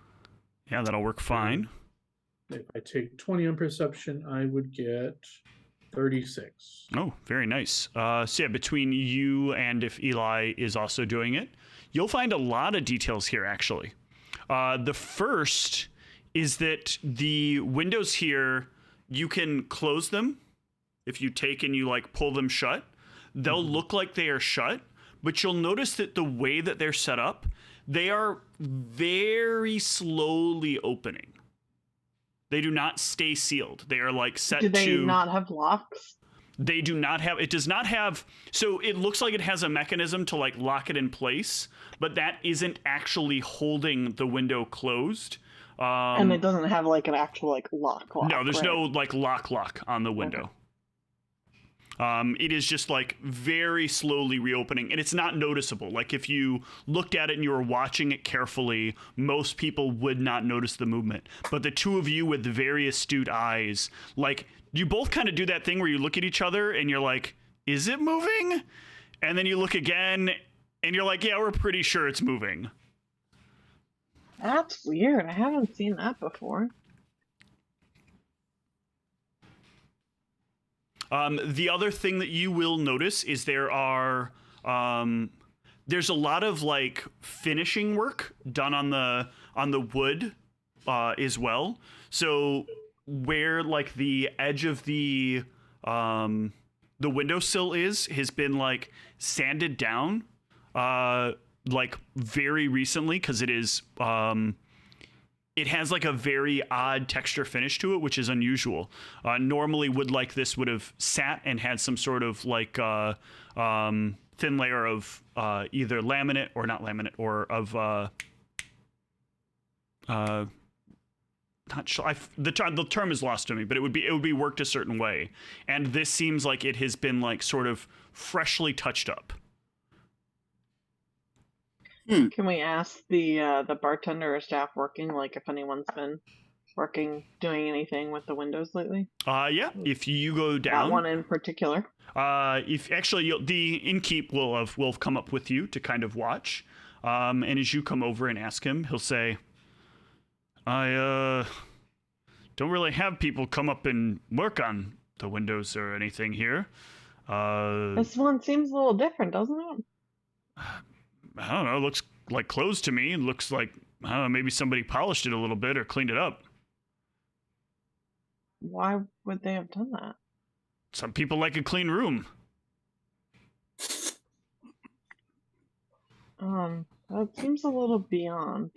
Yeah, that'll work fine. If I take 20 on Perception, I would get 36. Oh, very nice. So yeah, between you and if Eli is also doing it, you'll find a lot of details here, actually. The first is that the windows here, you can close them. If you take and you like pull them shut, they'll look like they are shut, but you'll notice that the way that they're set up, they are very slowly opening. They do not stay sealed. They are like set to... Do they not have locks? They do not have, it does not have, so it looks like it has a mechanism to like lock it in place, but that isn't actually holding the window closed. And it doesn't have like an actual like lock. No, there's right? no like lock on the window. It is just like very slowly reopening, and it's not noticeable. Like if you looked at it and you were watching it carefully, most people would not notice the movement. But the two of you with very astute eyes, like you both kind of do that thing where you look at each other and you're like, is it moving? And then you look again and you're like, yeah, we're pretty sure it's moving. That's weird. I haven't seen that before. The other thing that you will notice is there are there's a lot of like finishing work done on the wood as well. So where like the edge of the windowsill has been like sanded down like very recently, because it is it has like a very odd texture finish to it, which is unusual. Normally wood like this would have sat and had some sort of like thin layer of either laminate or not laminate, or of not sure. The term is lost to me, but it would be worked a certain way. And this seems like it has been like sort of freshly touched up. Can we ask the bartender or staff working, like if anyone's been doing anything with the windows lately? Yeah. If you go down, That one in particular. If actually the innkeep will have come up with you to kind of watch, and as you come over and ask him, he'll say, I don't really have people come up and work on the windows or anything here. This one seems a little different, doesn't it? I don't know. It looks like closed to me. It looks like, I don't know, maybe somebody polished it a little bit or cleaned it up. Why would they have done that? Some people like a clean room. That seems a little beyond.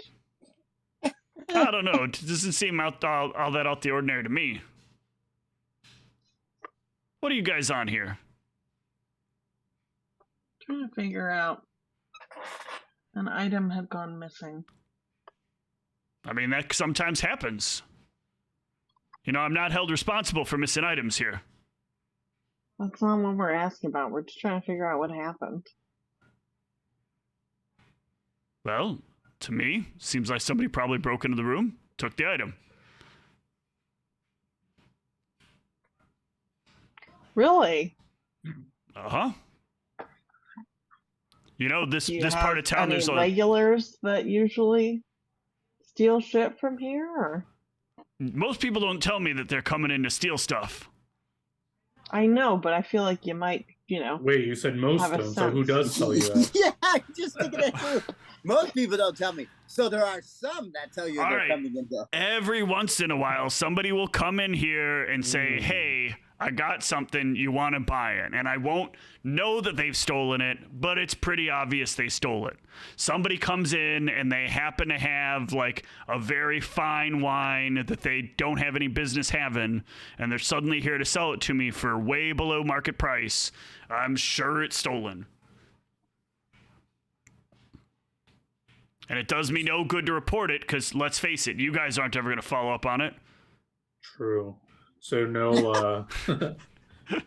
I don't know. It doesn't seem all that out the ordinary to me. What are you guys on here? Trying to figure out. An item had gone missing. I mean, that sometimes happens. You know, I'm not held responsible for missing items here. That's not what we're asking about. We're just trying to figure out what happened. Well, to me, seems like somebody probably broke into the room, took the item. Really? Uh-huh. You know, this Do you part have of town, any there's a... regulars that usually steal shit from here, or? Most people don't tell me that they're coming in to steal stuff. I know, but I feel like you might Wait, you said most Have a don't, so who sense. does tell you that? Yeah, I'm just thinking that too. Most people don't tell me. So there are some that tell you All they're right. coming into. Every once in a while, somebody will come in here and say, hey, I got something, you want to buy it. And I won't know that they've stolen it, but it's pretty obvious they stole it. Somebody comes in and they happen to have like a very fine wine that they don't have any business having, and they're suddenly here to sell it to me for way below market price. I'm sure it's stolen. And it does me no good to report it because, let's face it, you guys aren't ever going to follow up on it. True. So no,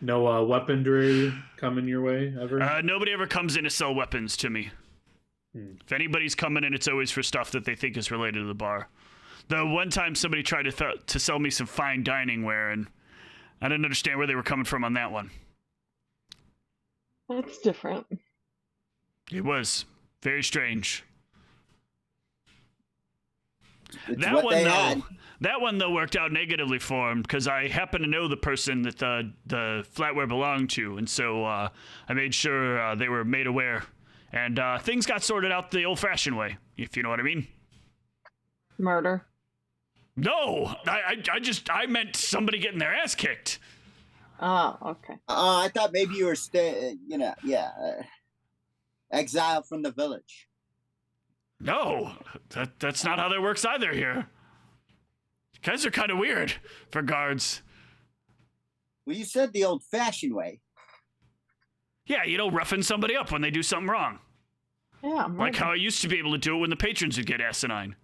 no weaponry coming your way ever. Nobody ever comes in to sell weapons to me. If anybody's coming in, it's always for stuff that they think is related to the bar. The one time somebody tried to sell me some fine dining ware, and I didn't understand where they were coming from on that one. That's different. It was very strange. It's That what one, they though, had. that one though worked out negatively for him because I happen to know the person that the flatware belonged to, and so I made sure they were made aware, and things got sorted out the old-fashioned way, if you know what I mean. Murder. No, I meant somebody getting their ass kicked. Oh, okay. I thought maybe you were exiled from the village. No, that's not how that works either here. You guys are kind of weird for guards. Well, you said the old-fashioned way. Yeah, roughing somebody up when they do something wrong. Yeah, Like how I used to be able to do it when the patrons would get asinine.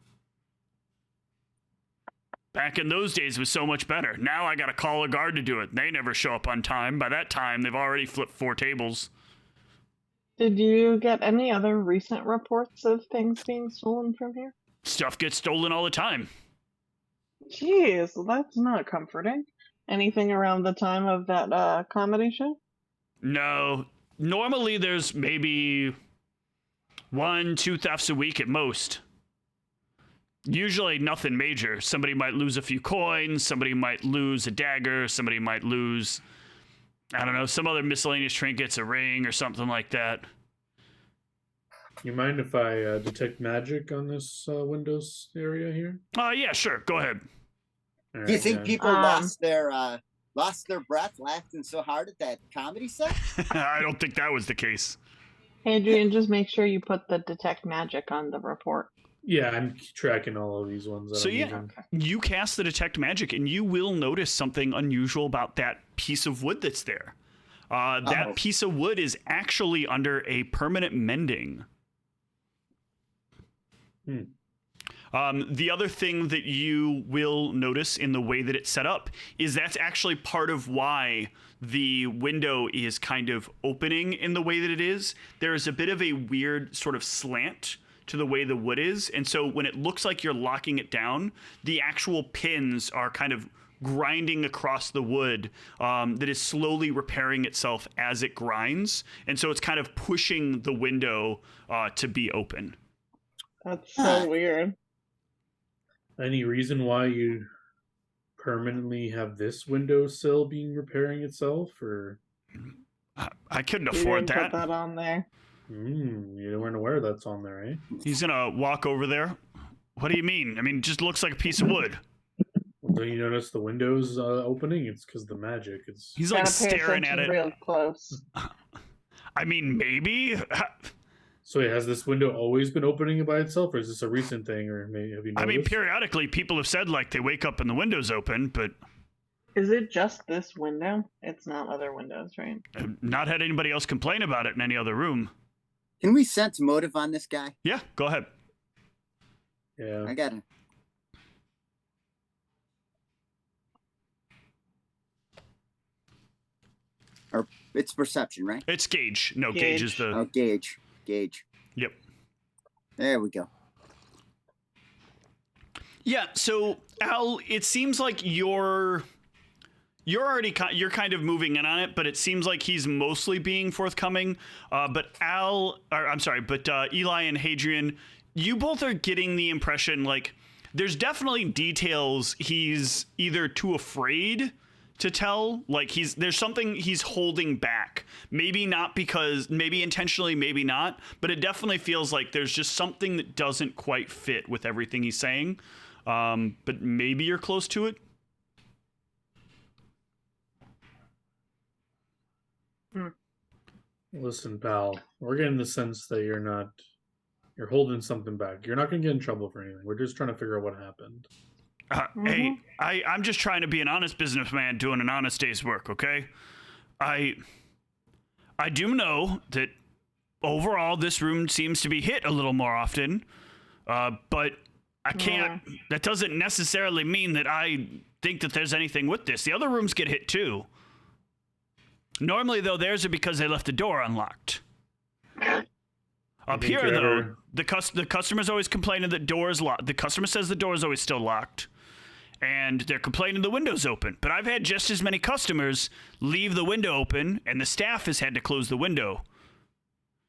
Back in those days, it was so much better. Now I gotta call a guard to do it. They never show up on time. By that time, they've already flipped 4 tables. Did you get any other recent reports of things being stolen from here? Stuff gets stolen all the time. Jeez, well, that's not comforting. Anything around the time of that comedy show? No, normally there's maybe 1-2 thefts a week at most. Usually nothing major. Somebody might lose a few coins, somebody might lose a dagger, somebody might lose, I don't know, some other miscellaneous trinkets, a ring or something like that. You mind if I detect magic on this Windows area here? Yeah, sure. Go ahead. All Do you right, think yeah. people lost their breath laughing so hard at that comedy set? I don't think that was the case. Adrian, just make sure you put the detect magic on the report. Yeah, I'm tracking all of these ones. That So I'm yeah, using. you cast the detect magic, and you will notice something unusual about that piece of wood that's there. That piece of wood is actually under a permanent mending. The other thing that you will notice in the way that it's set up is that's actually part of why the window is kind of opening in the way that it is. There is a bit of a weird sort of slant to the way the wood is, and so when it looks like you're locking it down, the actual pins are kind of grinding across the wood that is slowly repairing itself as it grinds, and so it's kind of pushing the window to be open. That's so weird. Any reason why you permanently have this windowsill being repairing itself, or I couldn't You afford didn't that. put that on there. you weren't aware that's on there, eh? He's gonna walk over there. What do you mean? I mean, it just looks like a piece of wood. Well, don't you notice the windows opening? It's because the magic. It's He's like Gotta pay staring at attention it. real close. I mean, maybe. so. Has this window always been opening by itself, or is this a recent thing, or maybe have you noticed? I mean, periodically people have said like they wake up and the window's open, but Is it just this window? It's not other windows, right? I've not had anybody else complain about it in any other room. Can we sense motive on this guy? Yeah, go ahead. Yeah. I got it. Or it's perception, right? It's gauge. No, gauge is the. Oh, gauge. Yep. There we go. Yeah. So Al, it seems like you're already you're kind of moving in on it, but it seems like he's mostly being forthcoming. But Eli and Hadrian, you both are getting the impression like there's definitely details he's either too afraid to tell. Like there's something he's holding back. Maybe not maybe intentionally, maybe not, but it definitely feels like there's just something that doesn't quite fit with everything he's saying. But maybe you're close to it. Listen, pal, we're getting the sense that you're holding something back. You're not going to get in trouble for anything. We're just trying to figure out what happened. Hey, I'm just trying to be an honest businessman doing an honest day's work, okay? I do know that overall this room seems to be hit a little more often, but I can't... Yeah. That doesn't necessarily mean that I think that there's anything with this. The other rooms get hit too. Normally, though, theirs are because they left the door unlocked. Up here, though, the customer's always complaining that door is locked. The customer says the door is always still locked, and they're complaining the window's open. But I've had just as many customers leave the window open, and the staff has had to close the window.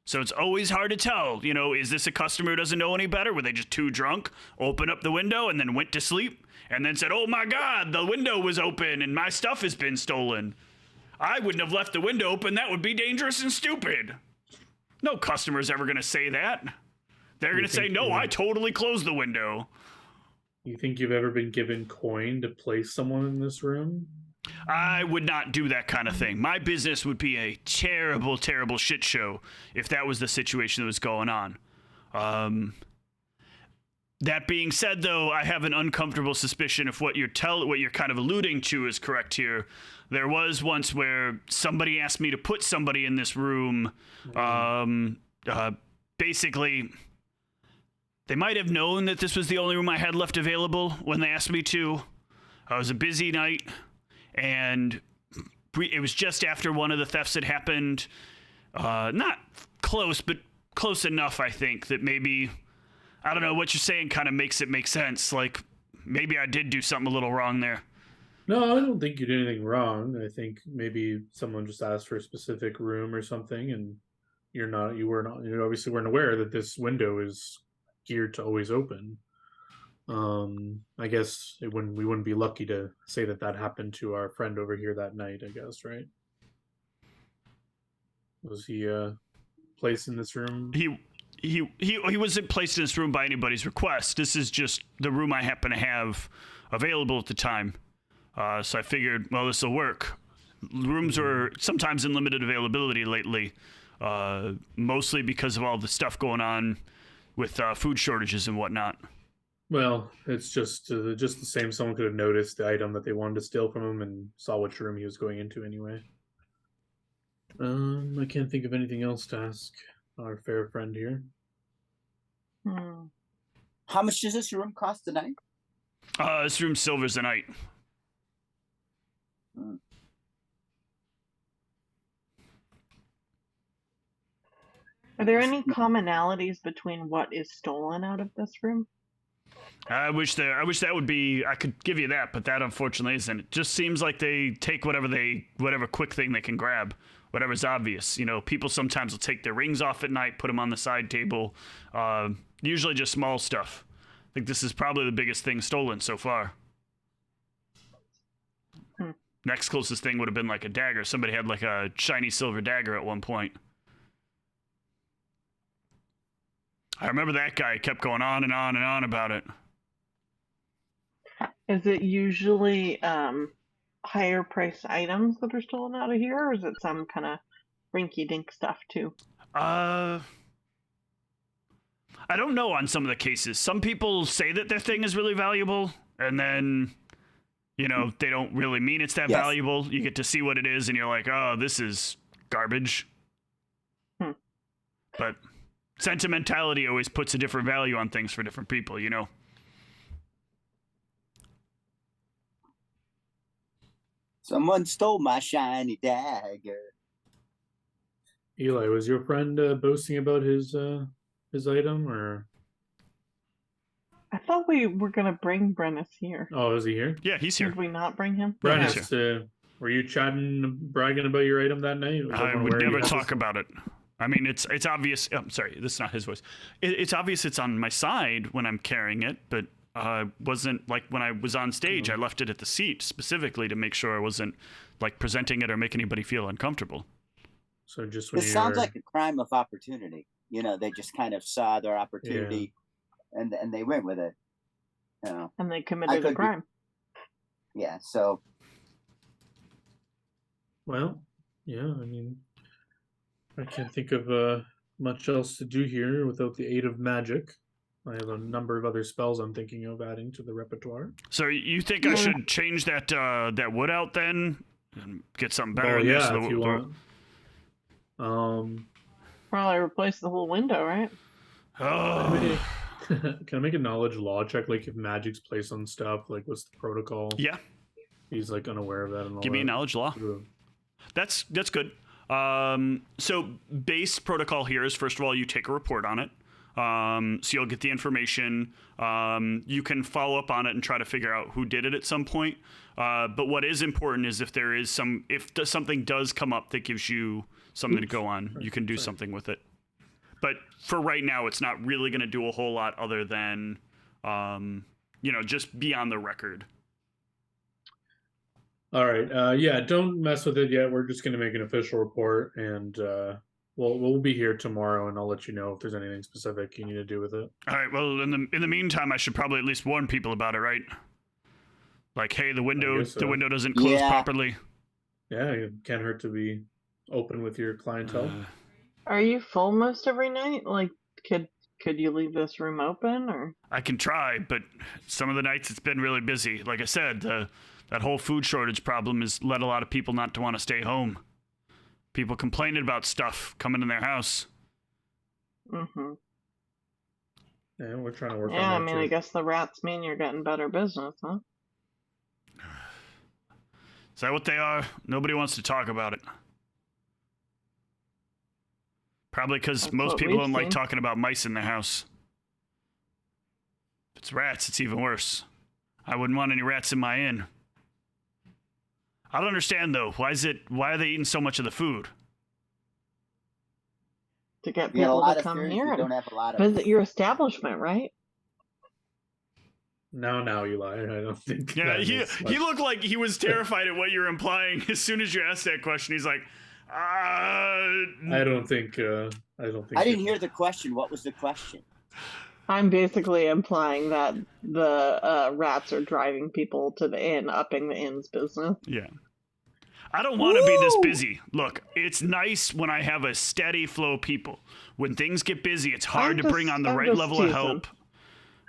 So it's always hard to tell, you know, is this a customer who doesn't know any better? Were they just too drunk, opened up the window, and then went to sleep, and then said, oh my God, the window was open, and my stuff has been stolen. I wouldn't have left the window open. That would be dangerous and stupid. No customer's ever going to say that. They're going to say, no, I totally closed the window. You think you've ever been given coin to place someone in this room? I would not do that kind of thing. My business would be a terrible, terrible shit show if that was the situation that was going on. That being said, though, I have an uncomfortable suspicion if what you're kind of alluding to is correct here. There was once where somebody asked me to put somebody in this room. Basically, they might have known that this was the only room I had left available when they asked me to. It was a busy night, and it was just after one of the thefts had happened. Not close, but close enough, I think, that maybe, I don't know, what you're saying kind of makes it make sense. Like, maybe I did do something a little wrong there. No, I don't think you did anything wrong. I think maybe someone just asked for a specific room or something, and you obviously weren't aware that this window is geared to always open. I guess we wouldn't be lucky to say that happened to our friend over here that night, I guess, right? Was he placed in this room? He wasn't placed in this room by anybody's request. This is just the room I happen to have available at the time. So I figured, well, this will work. Rooms are sometimes in limited availability lately, mostly because of all the stuff going on with food shortages and whatnot. Well, it's just the same. Someone could have noticed the item that they wanted to steal from him and saw which room he was going into anyway. I can't think of anything else to ask our fair friend here. How much does this room cost a night? This room silver's a night. Are there any commonalities between what is stolen out of this room? I wish that would be. I could give you that, but that unfortunately isn't. It just seems like they take whatever quick thing they can grab, whatever's obvious. You know, people sometimes will take their rings off at night, put them on the side table. Usually just small stuff. I think this is probably the biggest thing stolen so far. Next closest thing would have been like a dagger. Somebody had like a shiny silver dagger at one point. I remember that guy kept going on and on and on about it. Is it usually higher priced items that are stolen out of here, or is it some kind of rinky-dink stuff too? I don't know on some of the cases. Some people say that their thing is really valuable, and then, you know, they don't really mean it's that valuable. You get to see what it is, and you're like, oh, this is garbage. But sentimentality always puts a different value on things for different people, you know? Someone stole my shiny dagger. Eli, was your friend boasting about his item, or? I thought we were gonna bring Brennis here. Oh, is he here? Yeah, he's here. Did we not bring him? Brennis, were you bragging about your item that night? I would never talk about it. I mean, it's obvious. I'm sorry, this is not his voice. It's obvious it's on my side when I'm carrying it, but wasn't like when I was on stage, I left it at the seat specifically to make sure I wasn't like presenting it or make anybody feel uncomfortable. So just when This sounds like a crime of opportunity. You know, they just kind of saw their opportunity and they went with it. You know, And they committed a crime. yeah. So, well, yeah, I mean, I can't think of much else to do here without the aid of magic. I have a number of other spells I'm thinking of adding to the repertoire. So you think I should change that wood out then and get something better? Oh in yeah, this? if you want. Probably replace the whole window, right? Oh. Can I make a knowledge law check? Like if magic's placed on stuff, like what's the protocol? Yeah. He's like unaware of that and all Give me a that. knowledge law. That's good. So base protocol here is, first of all, you take a report on it. So you'll get the information. You can follow up on it and try to figure out who did it at some point. But what is important is if something does come up that gives you something to go on, you can do something with it. But for right now, it's not really going to do a whole lot other than, just be on the record. All right. Yeah, don't mess with it yet. We're just going to make an official report, and we'll be here tomorrow, and I'll let you know if there's anything specific you need to do with it. All right. Well, in the meantime, I should probably at least warn people about it, right? Like, hey, the window doesn't close properly. Yeah, it can't hurt to be open with your clientele. Are you full most every night? Like, could you leave this room open, or? I can try, but some of the nights it's been really busy. Like I said, that whole food shortage problem has led a lot of people not to want to stay home. People complaining about stuff coming in their house. Mm-hmm. Yeah, we're trying to work on that. Yeah, I mean, too. I guess the rats mean you're getting better business, huh? Is that what they are? Nobody wants to talk about it. Probably because most people don't like talking about mice in their house. If it's rats, it's even worse. I wouldn't want any rats in my inn. I don't understand though. Why are they eating so much of the food? To get people to come here and visit your establishment, right? Now, Eli. I don't think. Yeah, he looked like he was terrified at what you're implying. As soon as you asked that question, he's like, I don't think. I didn't hear the question. What was the question? I'm basically implying that the rats are driving people to the inn, upping the inn's business. Yeah. I don't want to be this busy. Look, it's nice when I have a steady flow of people. When things get busy, it's hard to bring on the right level of help.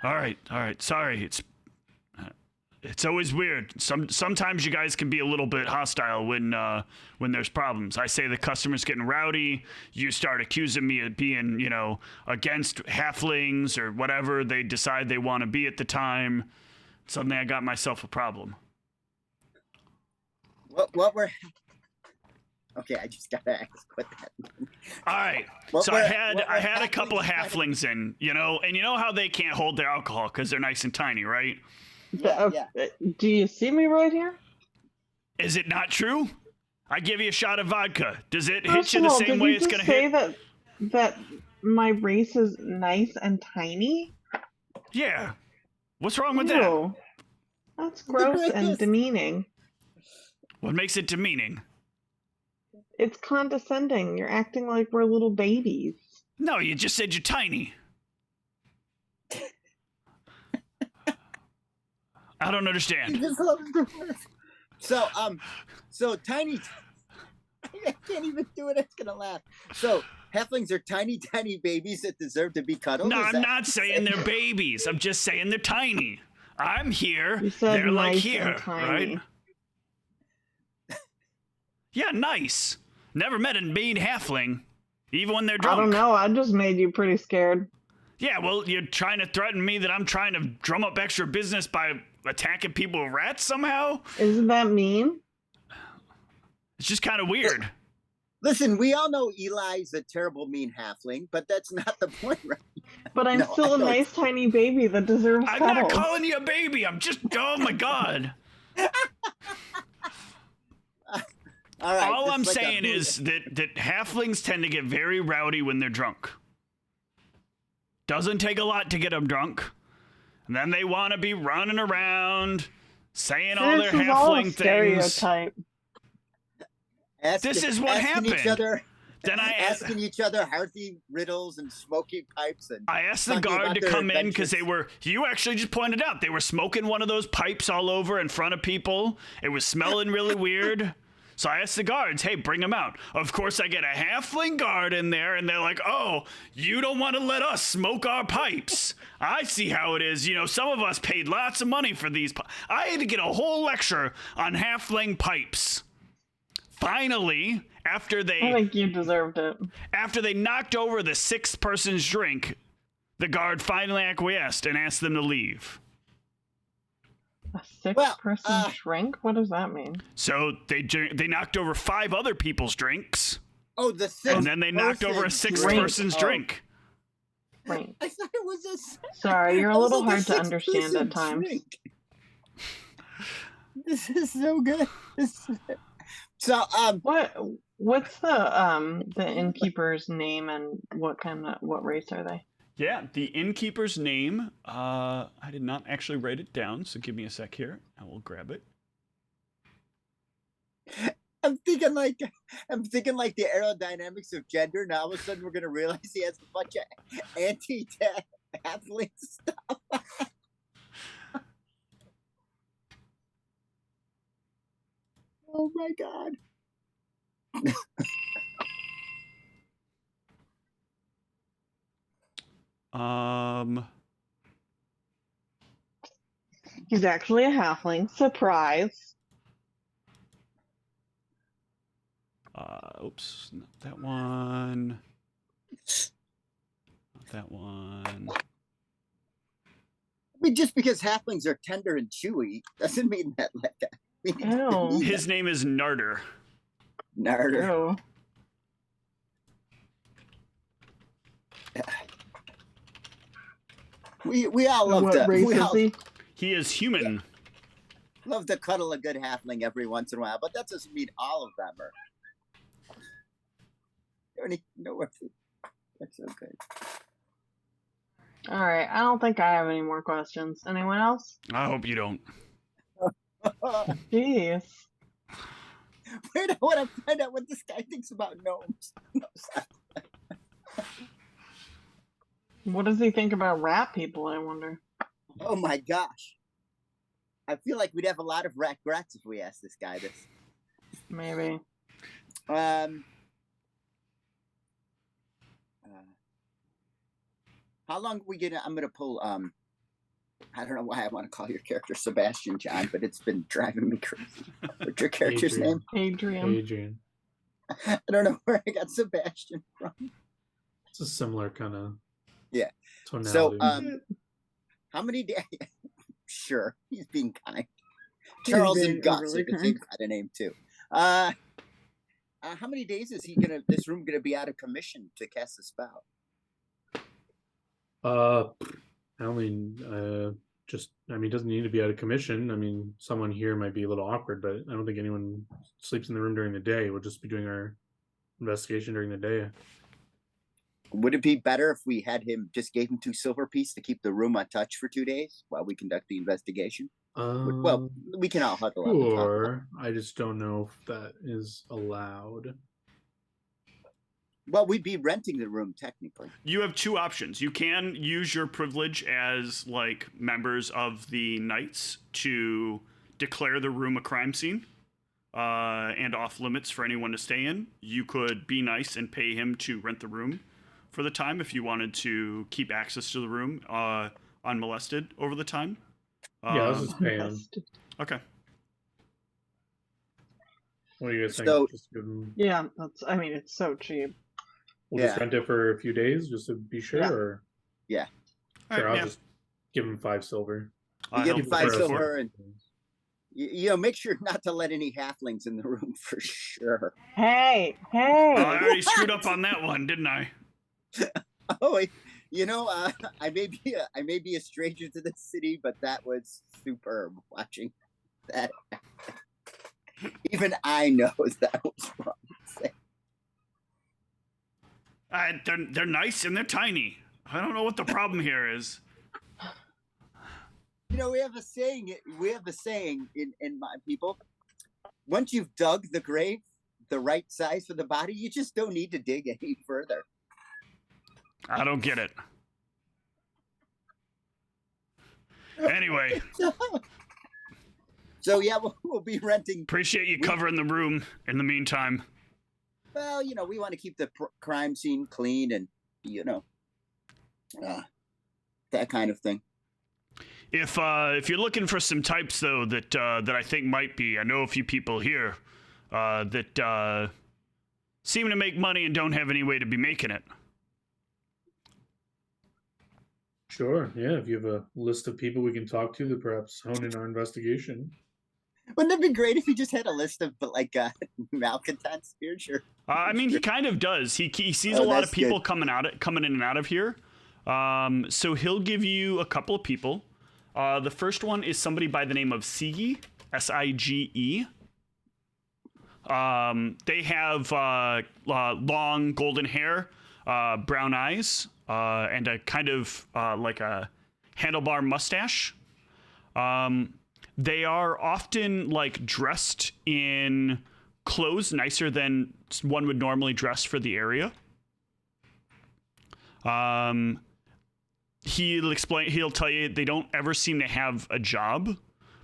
All right. Sorry. It's always weird. Sometimes you guys can be a little bit hostile when there's problems. I say the customer's getting rowdy. You start accusing me of being, against halflings or whatever they decide they want to be at the time. Suddenly I got myself a problem. What were... Okay, I just gotta ask what that means. All right. So I had a couple of halflings in, and you know how they can't hold their alcohol because they're nice and tiny, right? Yeah. Do you see me right here? Is it not true? I give you a shot of vodka. Does it First hit you the of all, same way it's going to hit? Did you just say that my race is nice and tiny? Yeah. What's wrong with that? That's gross and demeaning. What makes it demeaning? It's condescending. You're acting like we're little babies. No, you just said you're tiny. I don't understand. So tiny. I can't even do it. It's gonna laugh. So halflings are tiny babies that deserve to be cuddled. No, I'm not saying they're babies. I'm just saying they're tiny. I'm here. You said they're like nice here, and tiny. right? Yeah, nice. Never met a mean halfling, even when they're drunk. I don't know. I just made you pretty scared. Yeah, well, you're trying to threaten me that I'm trying to drum up extra business by attacking people with rats somehow? Isn't that mean? It's just kind of weird. Listen, we all know Eli's a terrible, mean halfling, but that's not the point, right? But I'm still a nice, tiny baby that deserves I'm cuddles. not calling you a baby. I'm just, oh my God. All right, all I'm saying is that halflings tend to get very rowdy when they're drunk. Doesn't take a lot to get them drunk. And then they want to be running around, saying all their This is all a halfling things. stereotype. This is what happened. Then asking each other hearty riddles and smoking pipes. And I asked the talking guard about to their come in because adventures. you actually just pointed out, they were smoking one of those pipes all over in front of people. It was smelling really weird. So I asked the guards, hey, bring them out. Of course, I get a halfling guard in there, and they're like, oh, you don't want to let us smoke our pipes. I see how it is. You know, some of us paid lots of money for these. I had to get a whole lecture on halfling pipes. Finally, after I they think you deserved it. knocked over the sixth person's drink, the guard finally acquiesced and asked them to leave. A six-person drink? What does that mean? So they knocked over 5 other people's drinks, Oh, the sixth. and then they knocked over a sixth drink. person's drink. Right. I thought it was a. Sorry, you're a I was little like hard to understand six-person at times. drink. This is so good. So What's the innkeeper's name and what race are they? Yeah, the innkeeper's name, I did not actually write it down, so give me a sec here. I will grab it. I'm thinking like the aerodynamics of gender. Now all of a sudden we're gonna realize he has a bunch of anti-halfling stuff. Oh my god. He's actually a halfling. Surprise. Oops, not that one. Not that one. I mean, just because halflings are tender and chewy doesn't mean that like that. Ew. His name is Narder. Narder. Ew. We all love What to race we is all he? He is human. love to cuddle a good halfling every once in a while, but that doesn't mean all of them are. Don't even know what to. That's so good. All right. I don't think I have any more questions. Anyone else? I hope you don't. Jeez. Wait, I want to find out what this guy thinks about gnomes. What does he think about rat people, I wonder? Oh my gosh. I feel like we'd have a lot of regrets if we asked this guy this. Maybe. How long are we gonna? I'm gonna pull. I don't know why I want to call your character Sebastian John, but it's been driving me crazy. What's your character's Adrian. name? Adrian. I don't know where I got Sebastian from. It's a similar kind of tonality. So, how many days? Sure, he's being kind. Charles He's and being Gus overly are the kind. same kind of name too. How many days is this room gonna be out of commission to cast a spell? I mean, it doesn't need to be out of commission. I mean, someone here might be a little awkward, but I don't think anyone sleeps in the room during the day. We'll just be doing our investigation during the day. Would it be better if we had him just gave him 2 silver pieces to keep the room untouched for 2 days while we conduct the investigation? Well, we can all huddle up. and talk about it. Sure. I just don't know if that is allowed. Well, we'd be renting the room technically. You have 2 options. You can use your privilege as like members of the Knights to declare the room a crime scene and off limits for anyone to stay in. You could be nice and pay him to rent the room for the time if you wanted to keep access to the room unmolested over the time. Yeah, let's just pay him. Okay. What do you guys think? So- Just give him, Yeah, it's so cheap. we'll just rent it for a few days just to be sure? Yeah. Or? Yeah. All Sure, right, I'll yeah. just give him 5 silver. You give him help 5 prepare for it. silver and make sure not to let any halflings in the room for sure. Hey, I hey. already screwed up on that one, didn't I? Oh, I may be a stranger to this city, but that was superb watching that. Even I know that was wrong. They're nice and they're tiny. I don't know what the problem here is. we have a saying. We have a saying in my people. Once you've dug the grave the right size for the body, you just don't need to dig any further. I don't get it. Anyway. So yeah, we'll be renting. Appreciate you covering the room in the meantime. Well, we want to keep the crime scene clean and, that kind of thing. If you're looking for some types though that I think might be, I know a few people here that seem to make money and don't have any way to be making it. Sure, yeah. If you have a list of people we can talk to that perhaps hone in our investigation. Wouldn't it be great if he just had a list of malcontents here? Sure. I mean, he kind of does. He sees a lot of people coming in and out of here. So he'll give you a couple of people. The first one is somebody by the name of Sige, S-I-G-E. They have long golden hair, brown eyes, and a kind of like a handlebar mustache. They are often like dressed in clothes nicer than one would normally dress for the area. He'll tell you they don't ever seem to have a job,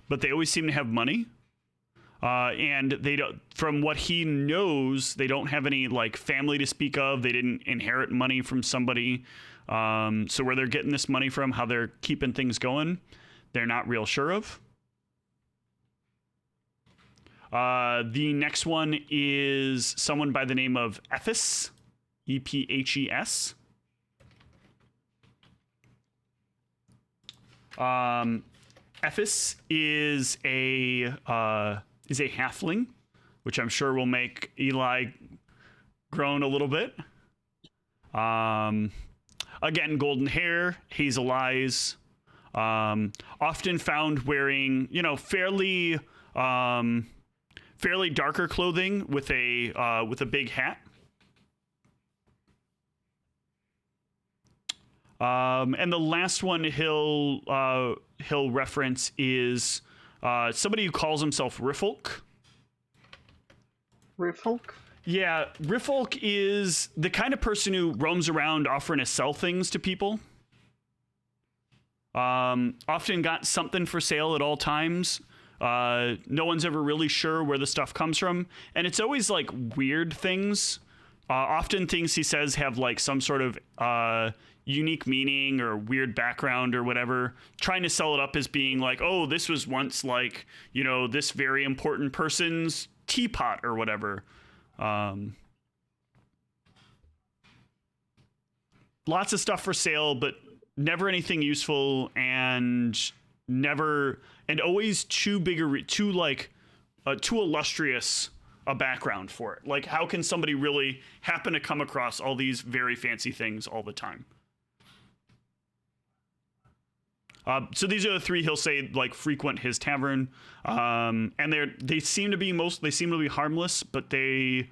but they always seem to have money. And they don't, from what he knows, they don't have any like family to speak of. They didn't inherit money from somebody. So where they're getting this money from, how they're keeping things going, they're not real sure of. The next one is someone by the name of Ephes, E-P-H-E-S. Ephes is a halfling, which I'm sure will make Eli groan a little bit. Again, golden hair, hazel eyes, often found wearing, fairly darker clothing with a big hat. And the last one he'll reference is somebody who calls himself Riffolk. Riffolk? Yeah, Riffolk is the kind of person who roams around offering to sell things to people. Often got something for sale at all times. No one's ever really sure where the stuff comes from. And it's always like weird things. Often things he says have like some sort of unique meaning or weird background or whatever, trying to sell it up as being like, oh, this was once like, this very important person's teapot or whatever. Lots of stuff for sale, but never anything useful, and always too illustrious a background for it. Like, how can somebody really happen to come across all these very fancy things all the time? So these are the three he'll say like frequent his tavern, and they seem to be harmless, but they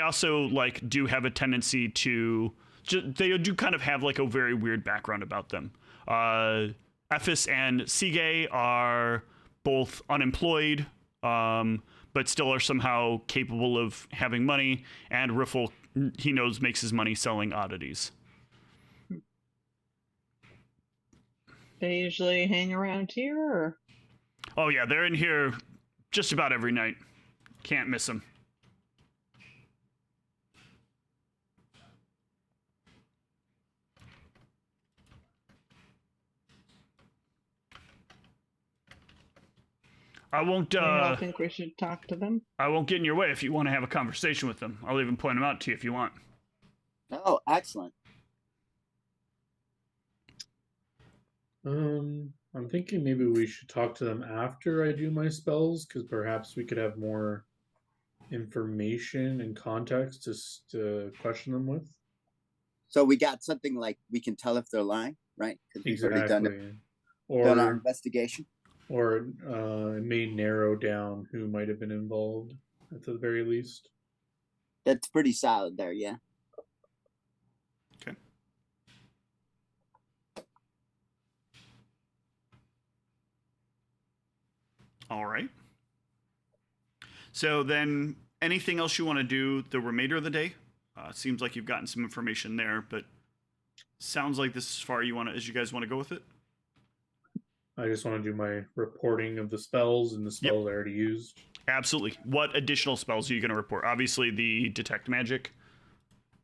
also like do have a tendency to they do kind of have like a very weird background about them. Ephes and Sige are both unemployed, but still are somehow capable of having money, and Riffle, he knows, makes his money selling oddities. They usually hang around here, or? Oh yeah, they're in here just about every night. Can't miss them. I won't. I think we should talk to them. I won't get in your way if you want to have a conversation with them. I'll even point them out to you if you want. Oh, excellent. I'm thinking maybe we should talk to them after I do my spells, because perhaps we could have more information and context to question them with. So we got something like we can tell if they're lying, right? Because we've already done our investigation. Or it may narrow down who might have been involved at the very least. That's pretty solid there, yeah. All right. So then, anything else you want to do the remainder of the day? Seems like you've gotten some information there, but sounds like this is as far as you guys want to go with it. I just want to do my reporting of the spells and the spells I already used. Absolutely. What additional spells are you going to report? Obviously, the detect magic.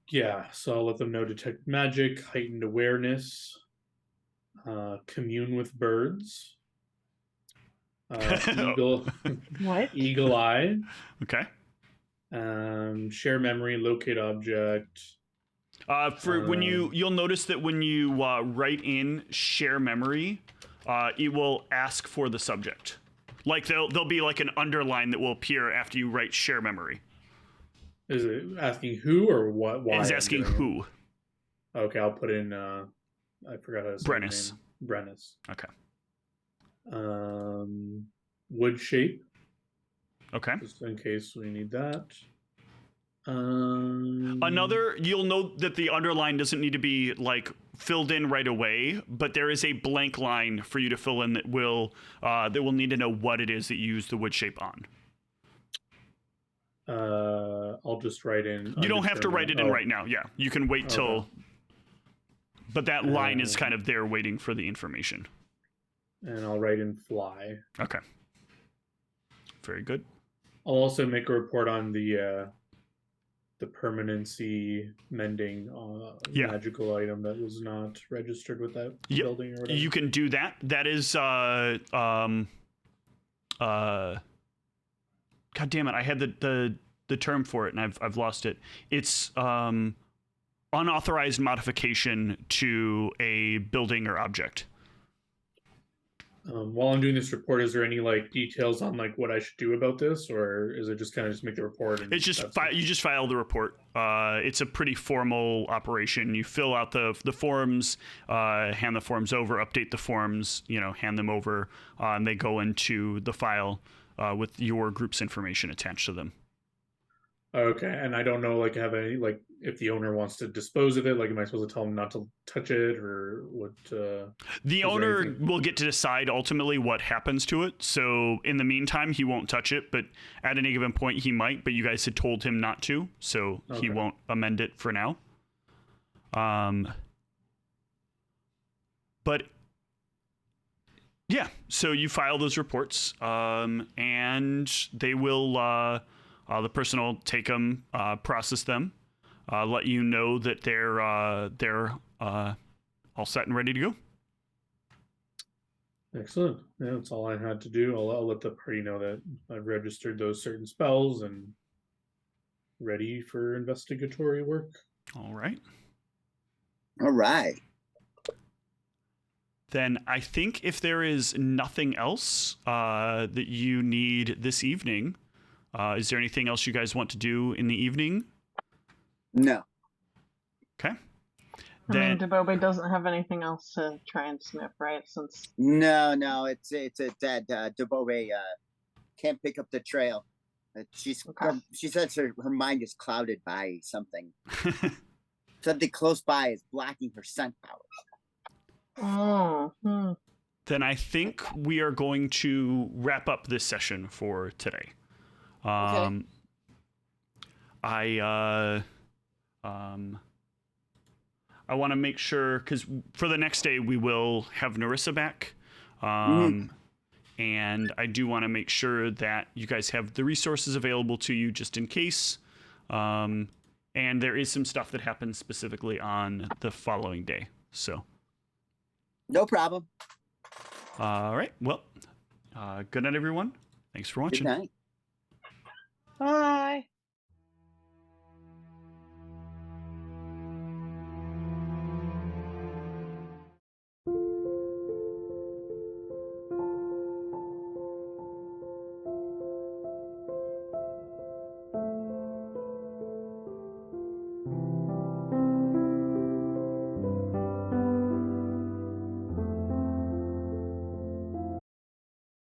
Yeah, so I'll let them know detect magic, heightened awareness, commune with birds, eagle, What? eagle eye, Okay. share memory, locate object. When you'll notice that when you write in share memory, it will ask for the subject. Like there'll be like an underline that will appear after you write share memory. Is it asking who or what? Why? It's asking who. Okay, I'll put in. I forgot how to say Brennus. his name. Brennus. Okay. Wood shape. Okay. Just in case we need that. You'll note that the underline doesn't need to be like filled in right away, but there is a blank line for you to fill in that will need to know what it is that you use the wood shape on. I'll just write in. You don't have to write it in right now. Yeah, you can wait till. Okay. But that line is kind of there waiting for the information. And I'll write in fly. Okay. Very good. I'll also make a report on the permanency mending magical item that was not registered with that building or whatever. You can do that. That is God damn it, I had the term for it and I've lost it. It's unauthorized modification to a building or object. While I'm doing this report, is there any like details on like what I should do about this, or is it just kind of just make the report? And it's just you just file the report. It's a pretty formal operation. You fill out the forms, hand the forms over, update the forms, hand them over, and they go into the file with your group's information attached to them. Okay, and I don't know, like, have any, like, if the owner wants to dispose of it, like, am I supposed to tell him not to touch it, or what? The owner will get to decide ultimately what happens to it. So in the meantime, he won't touch it, but at any given point, he might. But you guys had told him not to, so he won't amend it for now. But yeah, so you file those reports, and they will. The person will take them, process them, let you know that they're all set and ready to go. Excellent. Yeah, that's all I had to do. I'll let the party know that I've registered those certain spells and ready for investigatory work. All right. All right. Then I think if there is nothing else that you need this evening, is there anything else you guys want to do in the evening? No. Okay. I mean, Debobe doesn't have anything else to try and snip, right? Since No, it's that Debobe can't pick up the trail. She says her mind is clouded by something. Something close by is blocking her scent powers. Then I think we are going to wrap up this session for today. Okay. I want to make sure, because for the next day we will have Narissa back, and I do want to make sure that you guys have the resources available to you just in case. And there is some stuff that happens specifically on the following day. So, no problem. All right. Well, good night, everyone. Thanks for watching. Good night. bye.